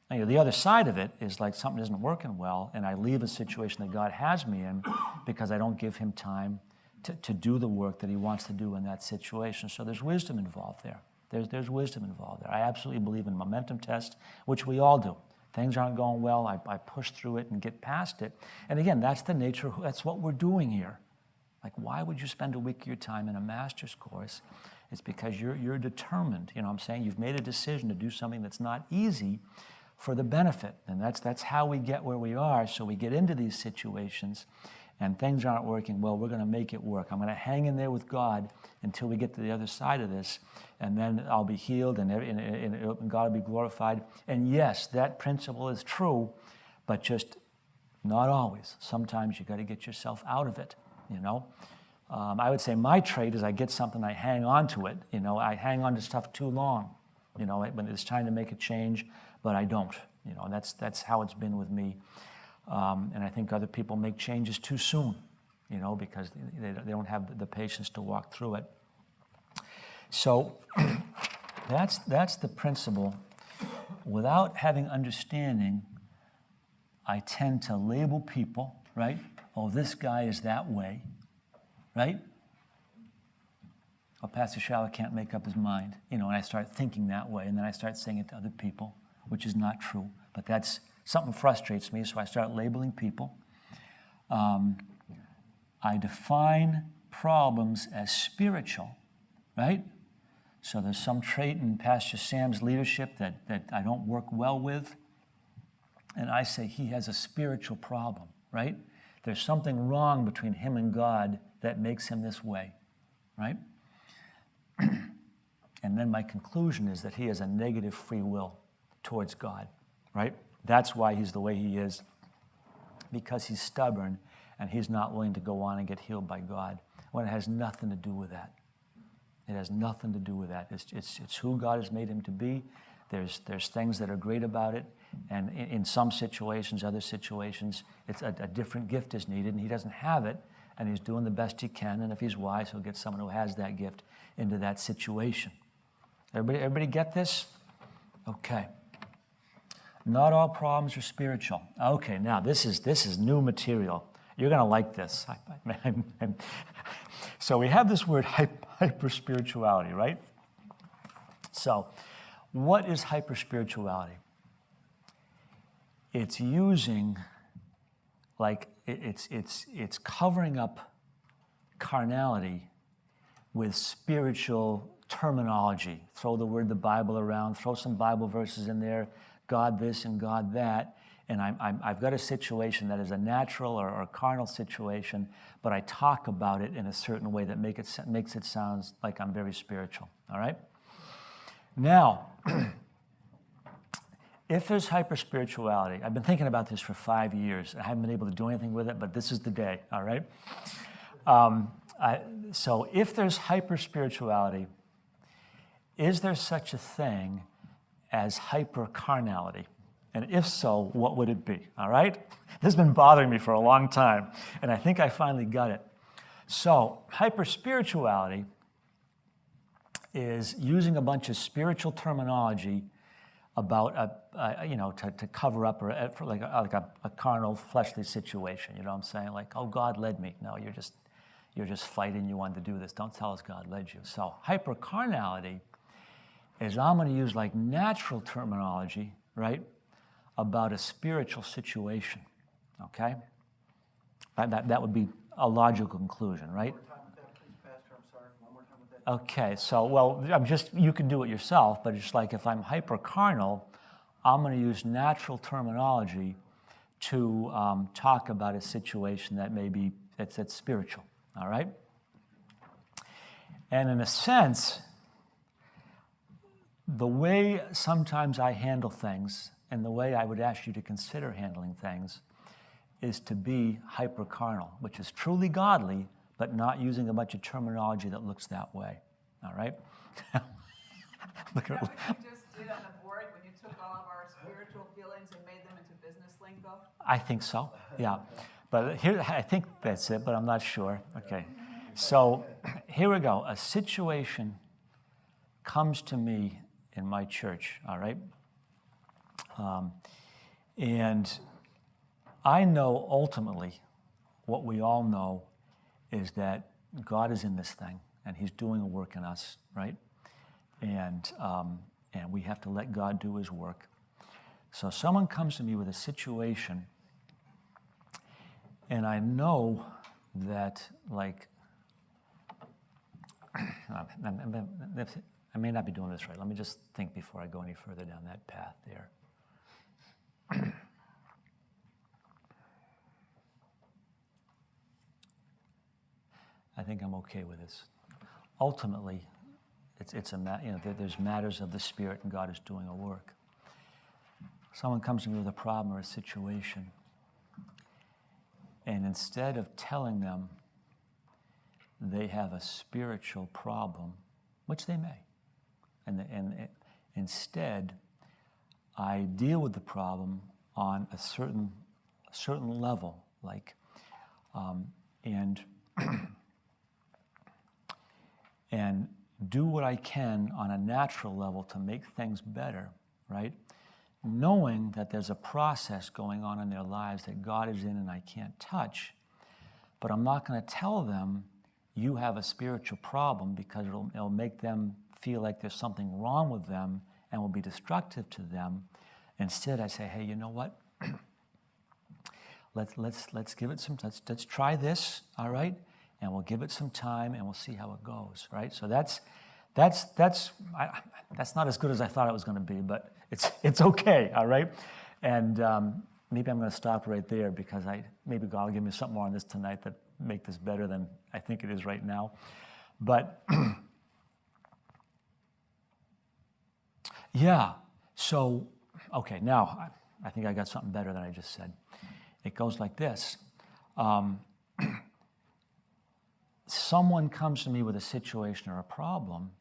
the other side of it is like something isn't working well and I leave a situation that God has me in because I don't give him time to do the work that he wants to do in that situation. So there's wisdom involved there. There's wisdom involved there. I absolutely believe in momentum test, which we all do. Things aren't going well, I push through it and get past it. And again, that's the nature, that's what we're doing here. Like, why would you spend a week of your time in a master's course? It's because you're determined, you know what I'm saying? You've made a decision to do something that's not easy for the benefit. And that's how we get where we are. So we get into these situations and things aren't working well, we're gonna make it work. I'm gonna hang in there with God until we get to the other side of this, and then I'll be healed and God will be glorified. And yes, that principle is true, but just not always. Sometimes you gotta get yourself out of it, you know? I would say my trait is I get something, I hang on to it. You know, I hang on to stuff too long, you know, when it's time to make a change, but I don't. You know, that's how it's been with me. And I think other people make changes too soon, you know, because they don't have the patience to walk through it. So that's the principle. Without having understanding, I tend to label people, right? Oh, this guy is that way, right? Oh, Pastor Schaller can't make up his mind, you know, and I start thinking that way, and then I start saying it to other people, which is not true, but that's something frustrates me, so I start labeling people. I define problems as spiritual, right? So there's some trait in Pastor Sam's leadership that I don't work well with, and I say he has a spiritual problem, right? There's something wrong between him and God that makes him this way, right? And then my conclusion is that he has a negative free will towards God, right? That's why he's the way he is, because he's stubborn and he's not willing to go on and get healed by God, when it has nothing to do with that. It has nothing to do with that. It's who God has made him to be. There's things that are great about it, and in some situations, other situations, it's a different gift is needed, and he doesn't have it, and he's doing the best he can, and if he's wise, he'll get someone who has that gift into that situation. Everybody get this? Okay. Not all problems are spiritual. Okay, now this is new material. You're going to like this. So we have this word hyper-spirituality, right? So what is hyper-spirituality? It's using, like, it's covering up carnality with spiritual terminology. Throw the word the Bible around, throw some Bible verses in there, God this and God that, and I've got a situation that is a natural or a carnal situation, but I talk about it in a certain way that makes it sound like I'm very spiritual, all right? Now, if there's hyper-spirituality, I've been thinking about this for 5 years. I haven't been able to do anything with it, but this is the day, all right? So if there's hyper-spirituality, is there such a thing as hyper-carnality? And if so, what would it be, all right? This has been bothering me for a long time, and I think I finally got it. So hyper-spirituality is using a bunch of spiritual terminology about to cover up or for like a carnal, fleshly situation. You know what I'm saying? Like, oh, God led me. No, you're just fighting. You wanted to do this. Don't tell us God led you. So hyper-carnality is I'm going to use like natural terminology, right, about a spiritual situation. Okay, that would be a logical conclusion, right? One more time with that, please, Pastor. I'm sorry. One more time with that. Okay, so, well, you can do it yourself, but it's like if I'm hyper-carnal, I'm going to use natural terminology to talk about a situation that maybe it's spiritual, all right? And in a sense, the way sometimes I handle things and the way I would ask you to consider handling things is to be hyper-carnal, which is truly godly, but not using a bunch of terminology that looks that way. All right? Look at Is that what you just did on the board when you took all of our spiritual feelings and made them into business lingo? I think so, yeah. But here, I think that's it, but I'm not sure. Okay. So here we go. A situation comes to me in my church, all right? And I know ultimately what we all know is that God is in this thing and he's doing a work in us, right? And we have to let God do his work. So someone comes to me with a situation and I know that, like, I may not be doing this right. Let me just think before I go any further down that path there. I think I'm okay with this. Ultimately, there's matters of the Spirit, and God is doing a work. Someone comes to me with a problem or a situation, and instead of telling them they have a spiritual problem, which they may, and instead, I deal with the problem on a certain level, like, and do what I can on a natural level to make things better, right? Knowing that there's a process going on in their lives that God is in and I can't touch, but I'm not going to tell them you have a spiritual problem because it'll make them feel like there's something wrong with them and will be destructive to them. Instead, I say, hey, you know what? Let's give it some. Let's try this, all right? And we'll give it some time, and we'll see how it goes, right? So that's not as good as I thought it was going to be, but it's okay, all right? And maybe I'm going to stop right there because maybe God will give me something more on this tonight that make this better than I think it is right now. But yeah, so okay, now I think I got something better than I just said. It goes like this. Someone comes to me with a situation or a problem,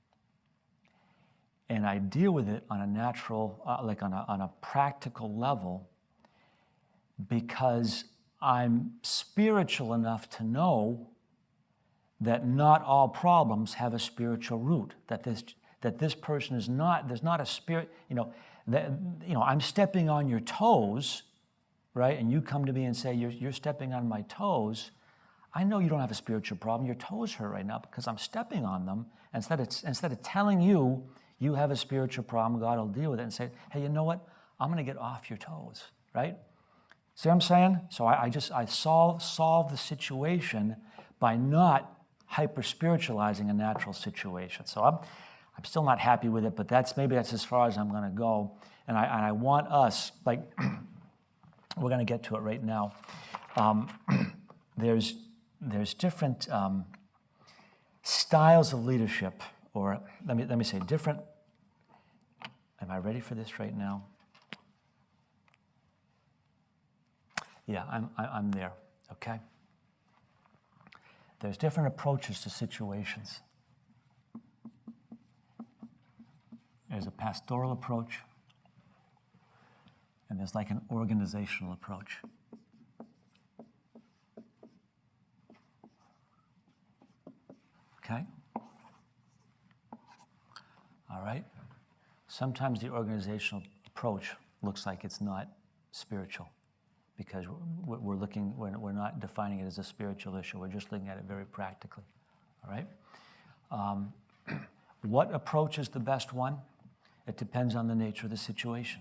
and I deal with it on a natural, like on a practical level, because I'm spiritual enough to know that not all problems have a spiritual root. That this person is not. There's not a spirit. I'm stepping on your toes, right? And you come to me and say you're stepping on my toes. I know you don't have a spiritual problem. Your toes hurt right now because I'm stepping on them. Instead of telling you you have a spiritual problem, God will deal with it and say, hey, you know what? I'm going to get off your toes, right? See what I'm saying? So I solve the situation by not hyper-spiritualizing a natural situation. So I'm still not happy with it, but maybe that's as far as I'm going to go. And I want us, like, we're going to get to it right now. There's different styles of leadership, or let me say different. Am I ready for this right now? Yeah, I'm there. Okay. There's different approaches to situations. There's a pastoral approach, and there's like an organizational approach. Okay? All right? Sometimes the organizational approach looks like it's not spiritual because we're not defining it as a spiritual issue. We're just looking at it very practically. All right? What approach is the best one? It depends on the nature of the situation,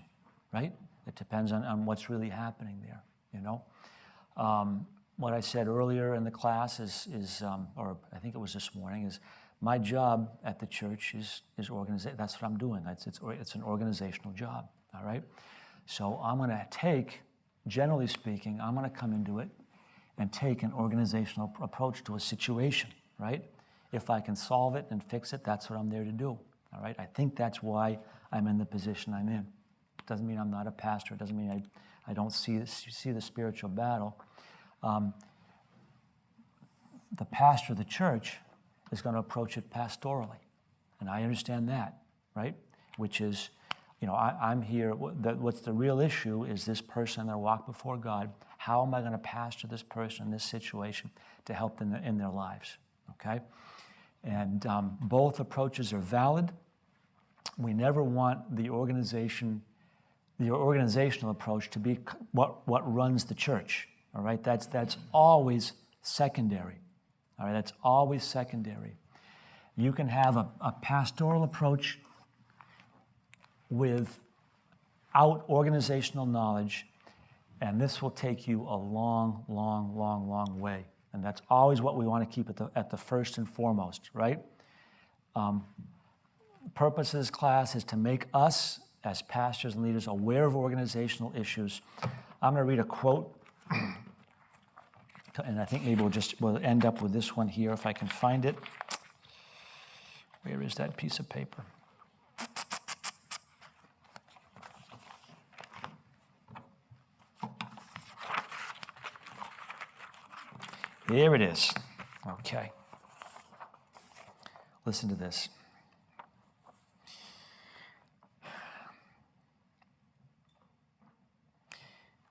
right? It depends on what's really happening there, you know? What I said earlier in the class is or I think it was this morning, is my job at the church is organization. That's what I'm doing. It's an organizational job, all right? So I'm going to take, generally speaking, I'm going to come into it and take an organizational approach to a situation, right? If I can solve it and fix it, that's what I'm there to do, all right? I think that's why I'm in the position I'm in. It doesn't mean I'm not a pastor. It doesn't mean I don't see the spiritual battle. The pastor of the church is going to approach it pastorally. And I understand that, right? Which is, I'm here. What's the real issue is this person in their walk before God. How am I going to pastor this person in this situation to help them in their lives? Okay? And both approaches are valid. We never want the organizational approach to be what runs the church. All right? That's always secondary. All right? That's always secondary. You can have a pastoral approach without organizational knowledge, and this will take you a long, long, long, long way. And that's always what we want to keep at the first and foremost, right? Purpose of this class is to make us, as pastors and leaders, aware of organizational issues. I'm going to read a quote, and I think maybe we'll end up with this one here if I can find it. Where is that piece of paper? Here it is. Okay. Listen to this.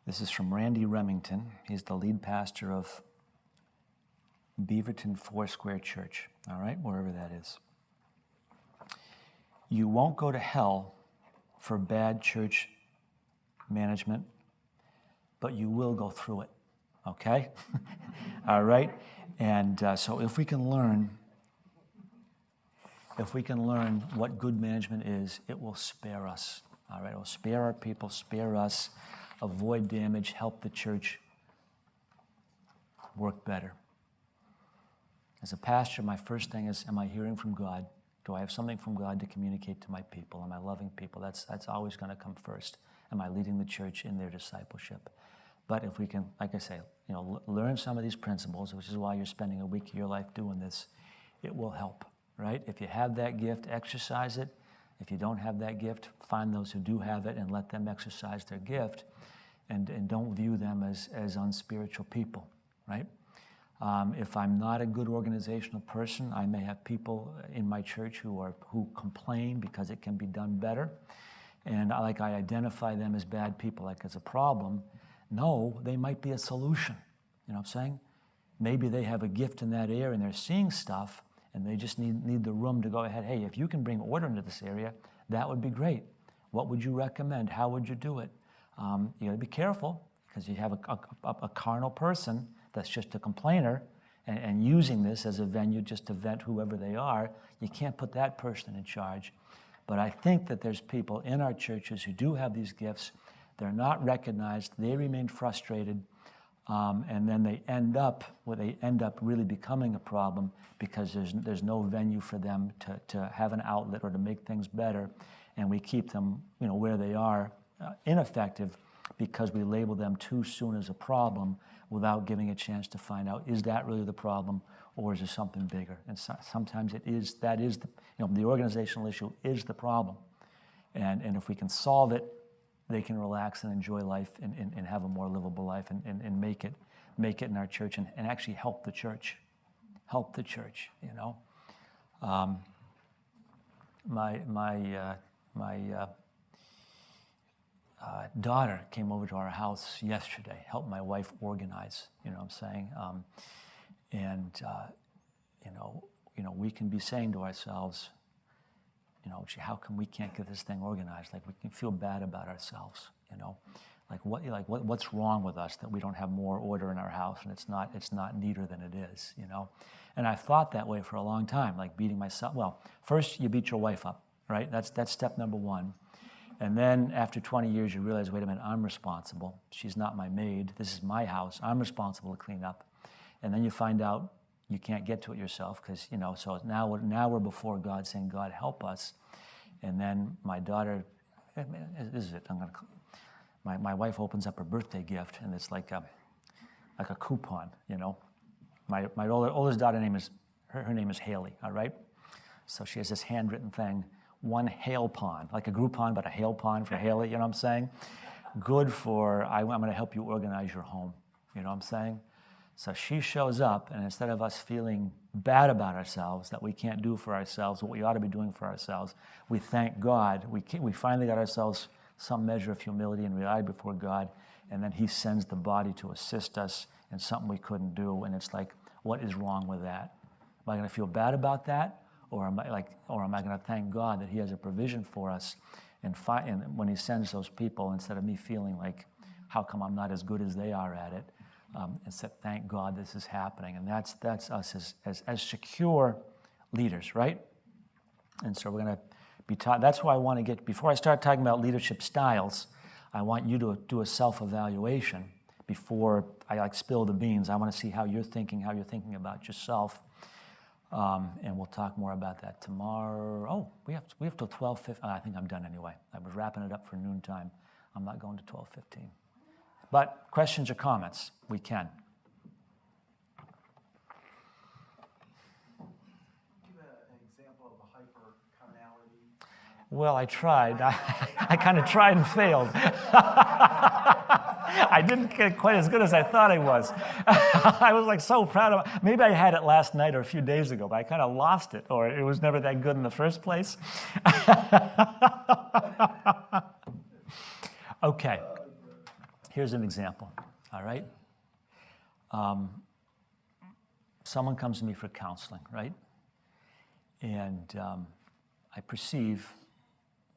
This is from Randy Remington. He's the lead pastor of Beaverton Foursquare Church, all right, wherever that is. You won't go to hell for bad church management, but you will go through it, okay? All right? And so if we can learn what good management is, it will spare us, all right? It will spare our people, spare us, avoid damage, help the church work better. As a pastor, my first thing is, am I hearing from God? Do I have something from God to communicate to my people? Am I loving people? That's always going to come first. Am I leading the church in their discipleship? But if we can, like I say, learn some of these principles, which is why you're spending a week of your life doing this, it will help, right? If you have that gift, exercise it. If you don't have that gift, find those who do have it and let them exercise their gift, and don't view them as unspiritual people, right? If I'm not a good organizational person, I may have people in my church who complain because it can be done better, and I identify them as bad people, like as a problem. No, they might be a solution. You know what I'm saying? Maybe they have a gift in that area and they're seeing stuff, and they just need the room to go ahead. Hey, if you can bring order into this area, that would be great. What would you recommend? How would you do it? You got to be careful, because you have a carnal person that's just a complainer and using this as a venue just to vent whoever they are. You can't put that person in charge. But I think that there's people in our churches who do have these gifts. They're not recognized. They remain frustrated, and then they end up really becoming a problem because there's no venue for them to have an outlet or to make things better, and we keep them where they are, ineffective, because we label them too soon as a problem without giving a chance to find out, is that really the problem, or is there something bigger? And sometimes the organizational issue is the problem, and if we can solve it, they can relax and enjoy life and have a more livable life and make it in our church and actually help the church. Help the church, My daughter came over to our house yesterday, helped my wife organize, you know what I'm saying? We can be saying to ourselves, gee, how come we can't get this thing organized? Like, we can feel bad about ourselves, what's wrong with us that we don't have more order in our house and it's not neater than it is, And I've thought that way for a long time, like beating myself. Well, first you beat your wife up, right? That's step number one. And then after 20 years, you realize, wait a minute, I'm responsible. She's not my maid. This is my house. I'm responsible to clean up. And then you find out you can't get to it yourself because, so now we're before God saying, God, help us. And then my daughter, this is it. My wife opens up her birthday gift, and it's like a coupon, My oldest daughter her name is Haley, all right? So she has this handwritten thing, one hail pond, like a Groupon, but a hail pond for Haley, you know what I'm saying? Good for, I'm going to help you organize your home, you know what I'm saying? So she shows up, and instead of us feeling bad about ourselves, that we can't do for ourselves what we ought to be doing for ourselves, we thank God. We finally got ourselves some measure of humility and reality before God, and then he sends the body to assist us in something we couldn't do, and it's like, what is wrong with that? Am I going to feel bad about that, or am I going to thank God that he has a provision for us, and when he sends those people, instead of me feeling like, how come I'm not as good as they are at it, instead, thank God this is happening, and that's us as secure leaders, right? And so we're going to be taught. That's why I want to get, before I start talking about leadership styles, I want you to do a self-evaluation before I spill the beans. I want to see how you're thinking about yourself. And we'll talk more about that tomorrow. Oh, we have till 12:15. I think I'm done anyway. I was wrapping it up for noontime. I'm not going to 12:15. But questions or comments, we can. Give an example of a hyper-carnality. Well, I tried. I kind of tried and failed. I didn't get quite as good as I thought I was. I was like so proud of it. Maybe I had it last night or a few days ago, but I kind of lost it, or it was never that good in the first place. Okay. Here's an example, all right? Someone comes to me for counseling, right? And I perceive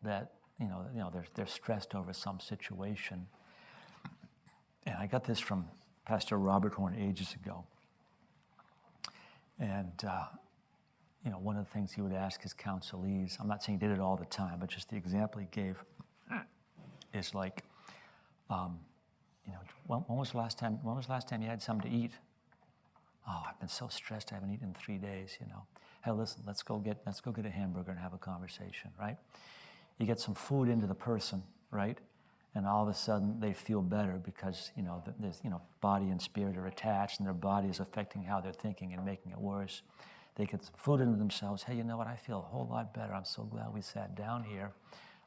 that, they're stressed over some situation. And I got this from Pastor Robert Horn ages ago. And, one of the things he would ask his counselees, I'm not saying he did it all the time, but just the example he gave is like, when was the last time you had something to eat? Oh, I've been so stressed, I haven't eaten in 3 days, Hey, listen, let's go get a hamburger and have a conversation, right? You get some food into the person, right? And all of a sudden they feel better because, there's, body and spirit are attached, and their body is affecting how they're thinking and making it worse. They get some food into themselves. Hey, you know what? I feel a whole lot better. I'm so glad we sat down here.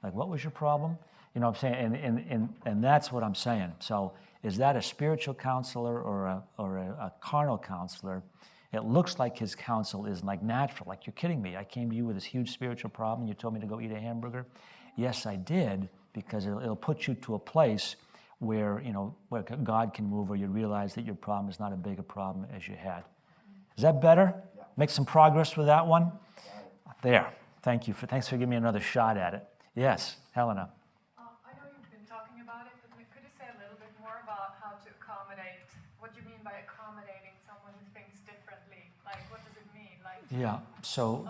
Like, what was your problem? You know what I'm saying? And that's what I'm saying. So is that a spiritual counselor or a carnal counselor? It looks like his counsel is like natural. Like, you're kidding me. I came to you with this huge spiritual problem. You told me to go eat a hamburger. Yes, I did, because it'll put you to a place where, where God can move, or you realize that your problem is not as big a problem as you had. Is that better? Yeah. Make some progress with that one? There. Thanks for giving me another shot at it. Yes, Helena. I know you've been talking about it, but could you say a little bit more about how to accommodate, what you mean by accommodating someone who thinks differently? Like, what does it mean? Like, yeah, so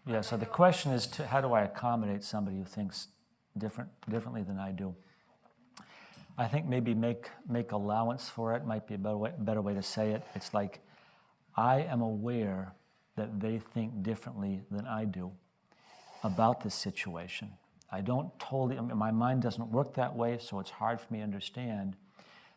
the allow question is, how do I accommodate somebody who thinks differently than I do? I think maybe make allowance for it might be a better way to say it. It's like, I am aware that they think differently than I do about this situation. I don't totally, my mind doesn't work that way, so it's hard for me to understand,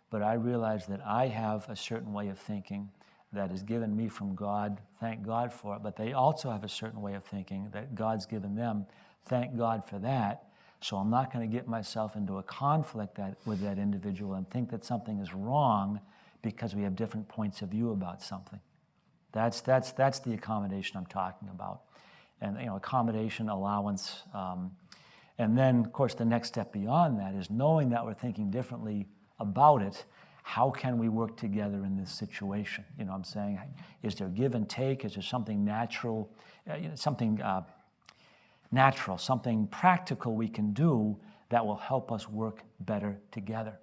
but I realize that I have a certain way of thinking that is given me from God, thank God for it, but they also have a certain way of thinking that God's given them, thank God for that. So I'm not going to get myself into a conflict with that individual and think that something is wrong because we have different points of view about something. That's the accommodation I'm talking about. And accommodation, allowance, and then, of course, the next step beyond that is knowing that we're thinking differently about it. How can we work together in this situation? I'm saying, is there give and take? Is there something natural, something practical we can do that will help us work better together,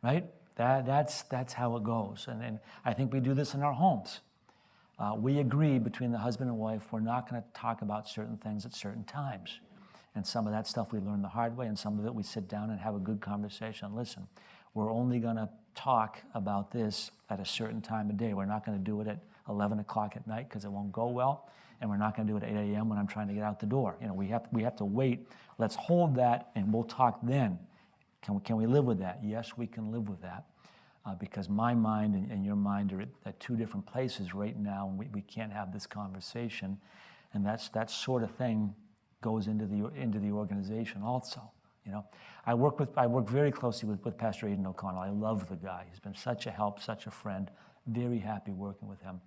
right? That's how it goes. And I think we do this in our homes. We agree between the husband and wife, we're not going to talk about certain things at certain times. And some of that stuff we learn the hard way, and some of it we sit down and have a good conversation. Listen, we're only going to talk about this at a certain time of day. We're not going to do it at 11 o'clock at night because it won't go well, and we're not going to do it at 8 a.m. when I'm trying to get out the door. We have to wait. Let's hold that, and we'll talk then. Can we live with that? Yes, we can live with that. Because my mind and your mind are at two different places right now, and we can't have this conversation, and that sort of thing goes into the organization also. I work very closely with Pastor Aidan O'Connell. I love the guy. He's been such a help, such a friend. Very happy working with him.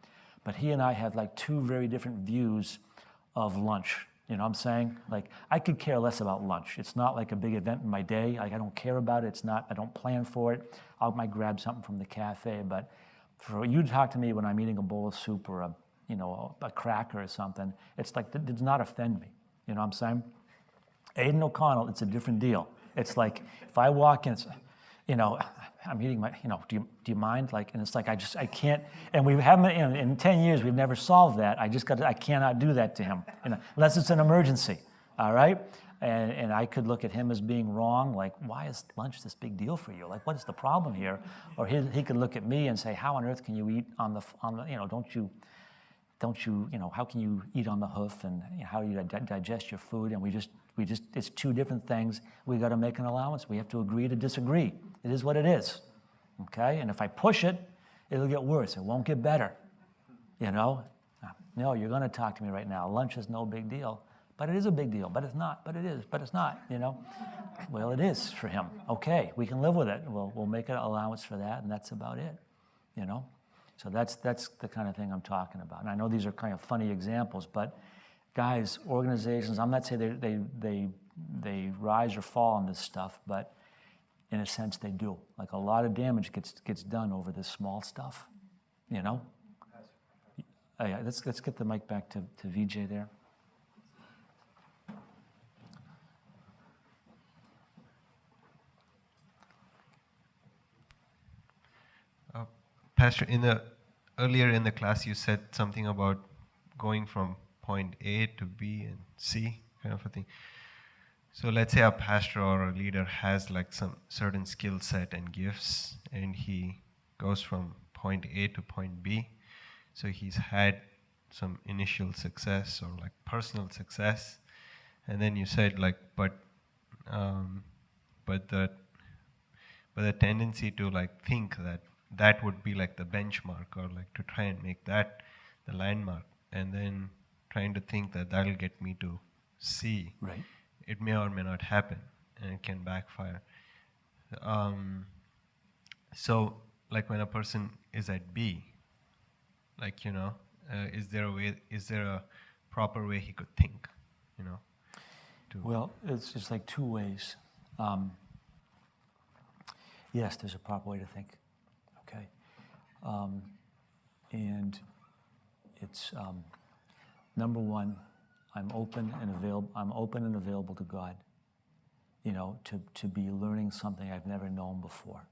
But he and I have like two very different views of lunch. You know what I'm saying? Like, I could care less about lunch. It's not like a big event in my day. Like, I don't care about it. It's not, I don't plan for it. I might grab something from the cafe, but for you to talk to me when I'm eating a bowl of soup or a cracker or something, it's like, it does not offend me. You know what I'm saying? Aidan O'Connell, it's a different deal. It's like, if I walk in, it's, I'm eating my, do you mind? Like, and it's like, I can't, and we haven't, in 10 years, we've never solved that. I cannot do that to him, unless it's an emergency, all right? And I could look at him as being wrong, like, why is lunch this big deal for you? Like, what is the problem here? Or he could look at me and say, how on earth can you eat on the don't you, how can you eat on the hoof, and how do you digest your food? And we just, it's two different things. We got to make an allowance. We have to agree to disagree. It is what it is, okay? And if I push it, it'll get worse. It won't get better, No, you're going to talk to me right now. Lunch is no big deal, but it is a big deal. But it's not. But it is. But it's not. Well, it is for him. Okay, we can live with it. We'll make an allowance for that, and that's about it. So that's the kind of thing I'm talking about. And I know these are kind of funny examples, but guys, organizations, I'm not saying they rise or fall on this stuff, but in a sense they do. Like, a lot of damage gets done over this small stuff, Yeah, let's get the mic back to VJ there. Pastor, earlier in the class, you said something about going from point A to B and C, kind of a thing. So let's say a pastor or a leader has like some certain skill set and gifts, and he goes from point A to point B. So he's had some initial success or like personal success, and then you said like, but the tendency to like think that would be like the benchmark, or like to try and make that the landmark, and then trying to think that that'll get me to C. Right. It may or may not happen, and it can backfire. So like when a person is at B, like, is there a proper way he could think, Well, it's like two ways. Yes, there's a proper way to think. Okay, and it's number one, I'm open and available to God, to be learning something I've never known before.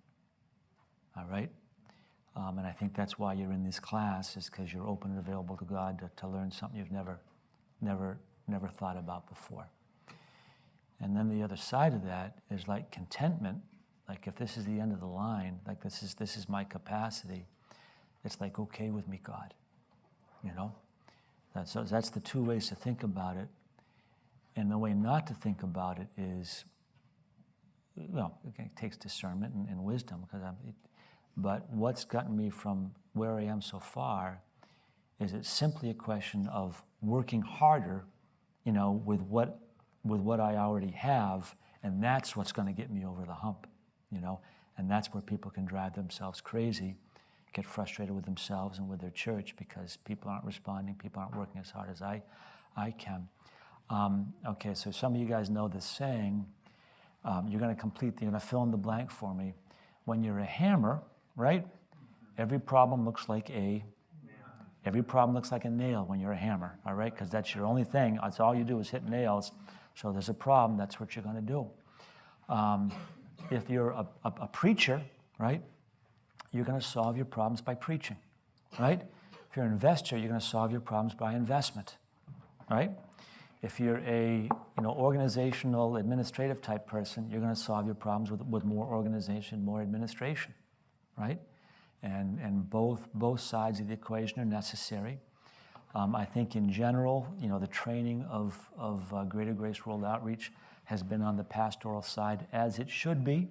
All right, and I think that's why you're in this class, is because you're open and available to God to learn something you've never thought about before. And then the other side of that is like contentment. Like, if this is the end of the line, like this is my capacity, it's like, okay with me, God. That's the two ways to think about it. And the way not to think about it is, it takes discernment and wisdom, but what's gotten me from where I am so far is it's simply a question of working harder, with what I already have, and that's what's going to get me over the hump. And that's where people can drive themselves crazy, get frustrated with themselves and with their church because people aren't responding, people aren't working as hard as I can. Okay, so some of you guys know this saying. You're going to fill in the blank for me. When you're a hammer, right? Every problem looks like a nail when you're a hammer, all right? Because that's your only thing. That's all you do is hit nails. So there's a problem. That's what you're going to do. If you're a preacher, right, you're going to solve your problems by preaching, right? If you're an investor, you're going to solve your problems by investment, right? If you're a organizational, administrative type person, you're going to solve your problems with more organization, more administration, right? And both sides of the equation are necessary. I think in general, the training of Greater Grace World Outreach has been on the pastoral side, as it should be.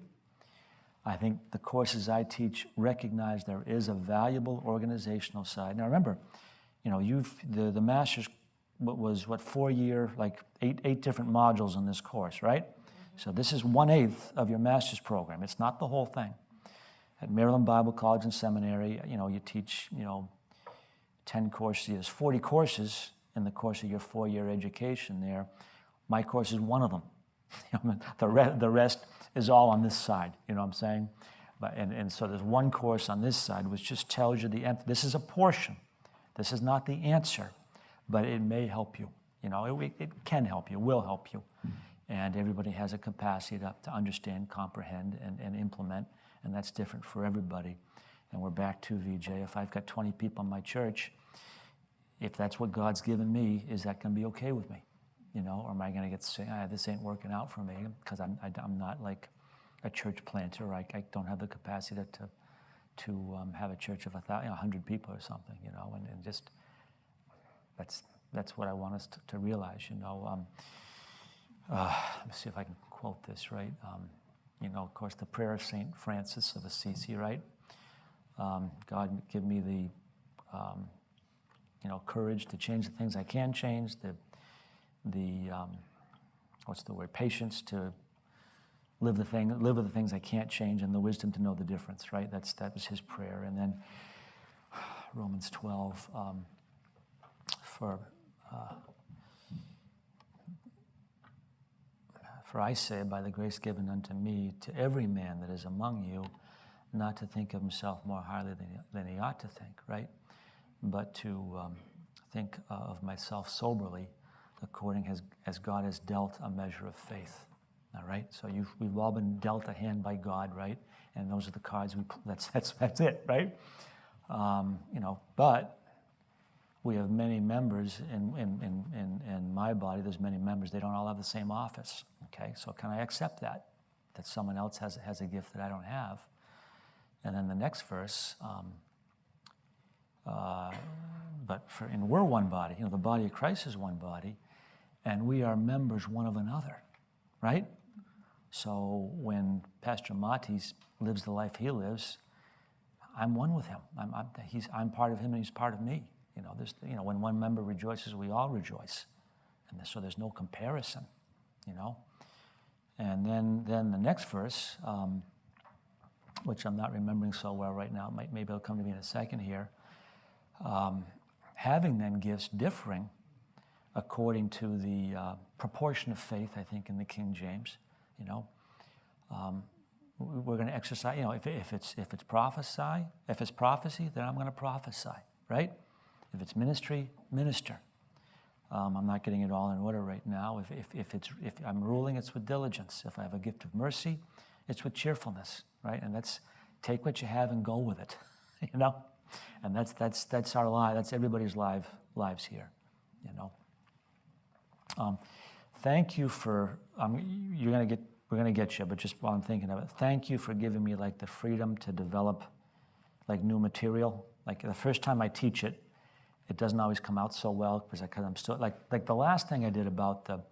I think the courses I teach recognize there is a valuable organizational side. Now remember, the master's was 4-year, like eight different modules in this course, right? So this is 1/8 of your master's program. It's not the whole thing. At Maryland Bible College and Seminary, you teach, 10 courses, 40 courses in the course of your 4-year education there. My course is one of them. The rest is all on this side, you know what I'm saying? And so there's one course on this side which just tells you this is a portion. This is not the answer, but it may help you. You know, it can help you, will help you. And everybody has a capacity to understand, comprehend, and implement, and that's different for everybody. And we're back to VJ. If I've got 20 people in my church, if that's what God's given me, is that going to be okay with me? You know, or am I going to get to say, this ain't working out for me because I'm not like a church planter. I don't have the capacity to have a church of 100 people or something, you know, and just that's what I want us to realize, you know. Let me see if I can quote this right. You know, of course, the prayer of St. Francis of Assisi, right? God, give me the, you know, courage to change the things I can change, the what's the word? Patience to live with the things I can't change, and the wisdom to know the difference, right? That was his prayer. And then Romans 12, for I say, by the grace given unto me, to every man that is among you, not to think of himself more highly than he ought to think, right? But to think of myself soberly, according as God has dealt a measure of faith. All right, so we've all been dealt a hand by God, right? And those are the cards that's it, right? You know, but we have many members in my body. There's many members. They don't all have the same office. Okay, so can I accept that someone else has a gift that I don't have? And then the next verse. We're one body. You know, the body of Christ is one body, and we are members one of another, right? So when Pastor Matis lives the life he lives, I'm one with him. I'm part of him, and he's part of me. You know, when one member rejoices, we all rejoice, and so there's no comparison. You know, and then the next verse, which I'm not remembering so well right now. Maybe it'll come to me in a second here. Having then gifts differing according to the proportion of faith, I think, in the King James, you know, we're going to exercise. You know, if it's prophecy, then I'm going to prophesy, right? If it's ministry, minister. I'm not getting it all in order right now. If I'm ruling, it's with diligence. If I have a gift of mercy, it's with cheerfulness, right? And that's take what you have and go with it, you know. And that's our life. That's everybody's lives here, you know. Thank you for we're gonna get you, but just while I'm thinking of it, thank you for giving me like the freedom to develop like new material. Like the first time I teach it, it doesn't always come out so well because I'm still like the last thing I did about the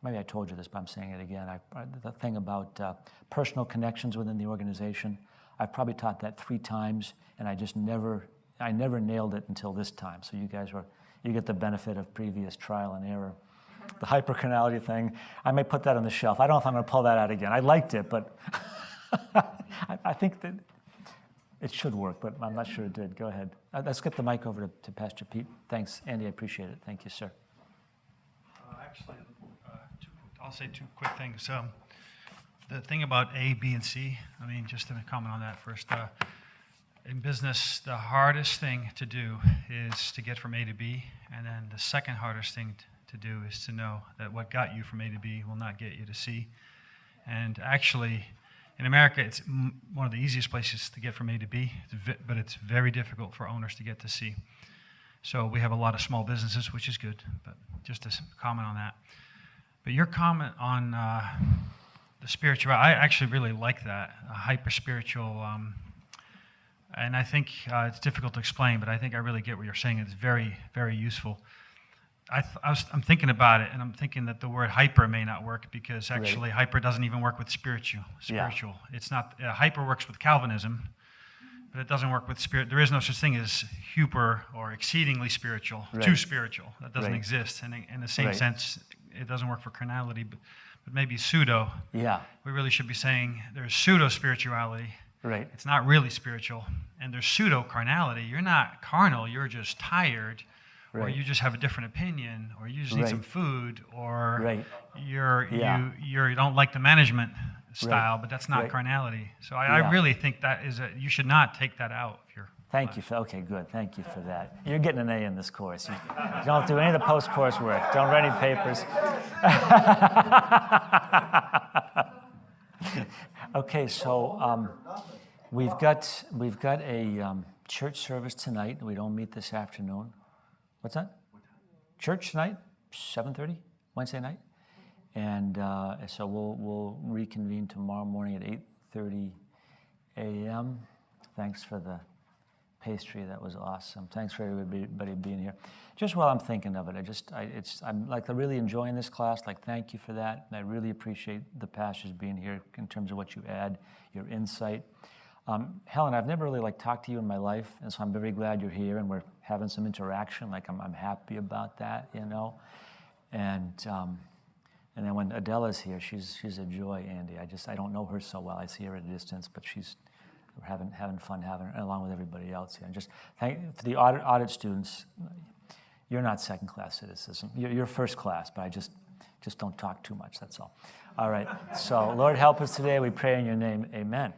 maybe I told you this, but I'm saying it again. The thing about personal connections within the organization. I've probably taught that 3 times, and I never nailed it until this time. So you get the benefit of previous trial and error. The hypercanality thing, I may put that on the shelf. I don't know if I'm going to pull that out again. I liked it, but I think that it should work, but I'm not sure it did. Go ahead. Let's get the mic over to Pastor Pete. Thanks, Andy. I appreciate it. Thank you, sir. Actually, I'll say 2 quick things. The thing about A, B, and C, I mean, just to comment on that first. In business, the hardest thing to do is to get from A to B, and then the second hardest thing to do is to know that what got you from A to B will not get you to C. And actually, in America, it's one of the easiest places to get from A to B, but it's very difficult for owners to get to C. So we have a lot of small businesses, which is good, but just to comment on that. But your comment on the spiritual, I actually really like that, hyper-spiritual, and I think it's difficult to explain, but I think I really get what you're saying. It's very, very useful. I'm thinking about it, and I'm thinking that the word hyper may not work because actually hyper doesn't even work with spiritual. Yeah. It's not, hyper works with Calvinism, but it doesn't work with spirit. There is no such thing as hyper or exceedingly spiritual, too spiritual. That doesn't exist. And in the same sense, it doesn't work for carnality, but maybe pseudo. Yeah. We really should be saying there's pseudo-spirituality. Right. It's not really spiritual. And there's pseudo-carnality. You're not carnal, you're just tired, or Right. you just have a different opinion, or you just need some Right. food, or Right. you don't like the management style, but that's not Right. carnality. So I Yeah. really think that you should not take that out if you're. Thank you. Okay, good. Thank you for that. You're getting an A in this course. You don't do any of the post-course work. Don't write any papers. Okay, so we've got a church service tonight. We don't meet this afternoon. What's that? Church tonight, 7:30, Wednesday night, and so we'll reconvene tomorrow morning at 8:30 a.m. Thanks for the pastry. That was awesome. Thanks for everybody being here. Just while I'm thinking of it, I'm like really enjoying this class. Like, thank you for that. And I really appreciate the pastors being here in terms of what you add, your insight. Helen, I've never really talked to you in my life, and so I'm very glad you're here and we're having some interaction. Like, I'm happy about that, you know. And then when Adela's here, she's a joy, Andy. I don't know her so well. I see her at a distance, but we're having fun having her along with everybody else here. And just for the audit students, you're not second-class citizens. You're first class, but I just don't talk too much. That's all. All right. So Lord, help us today. We pray in your name. Amen.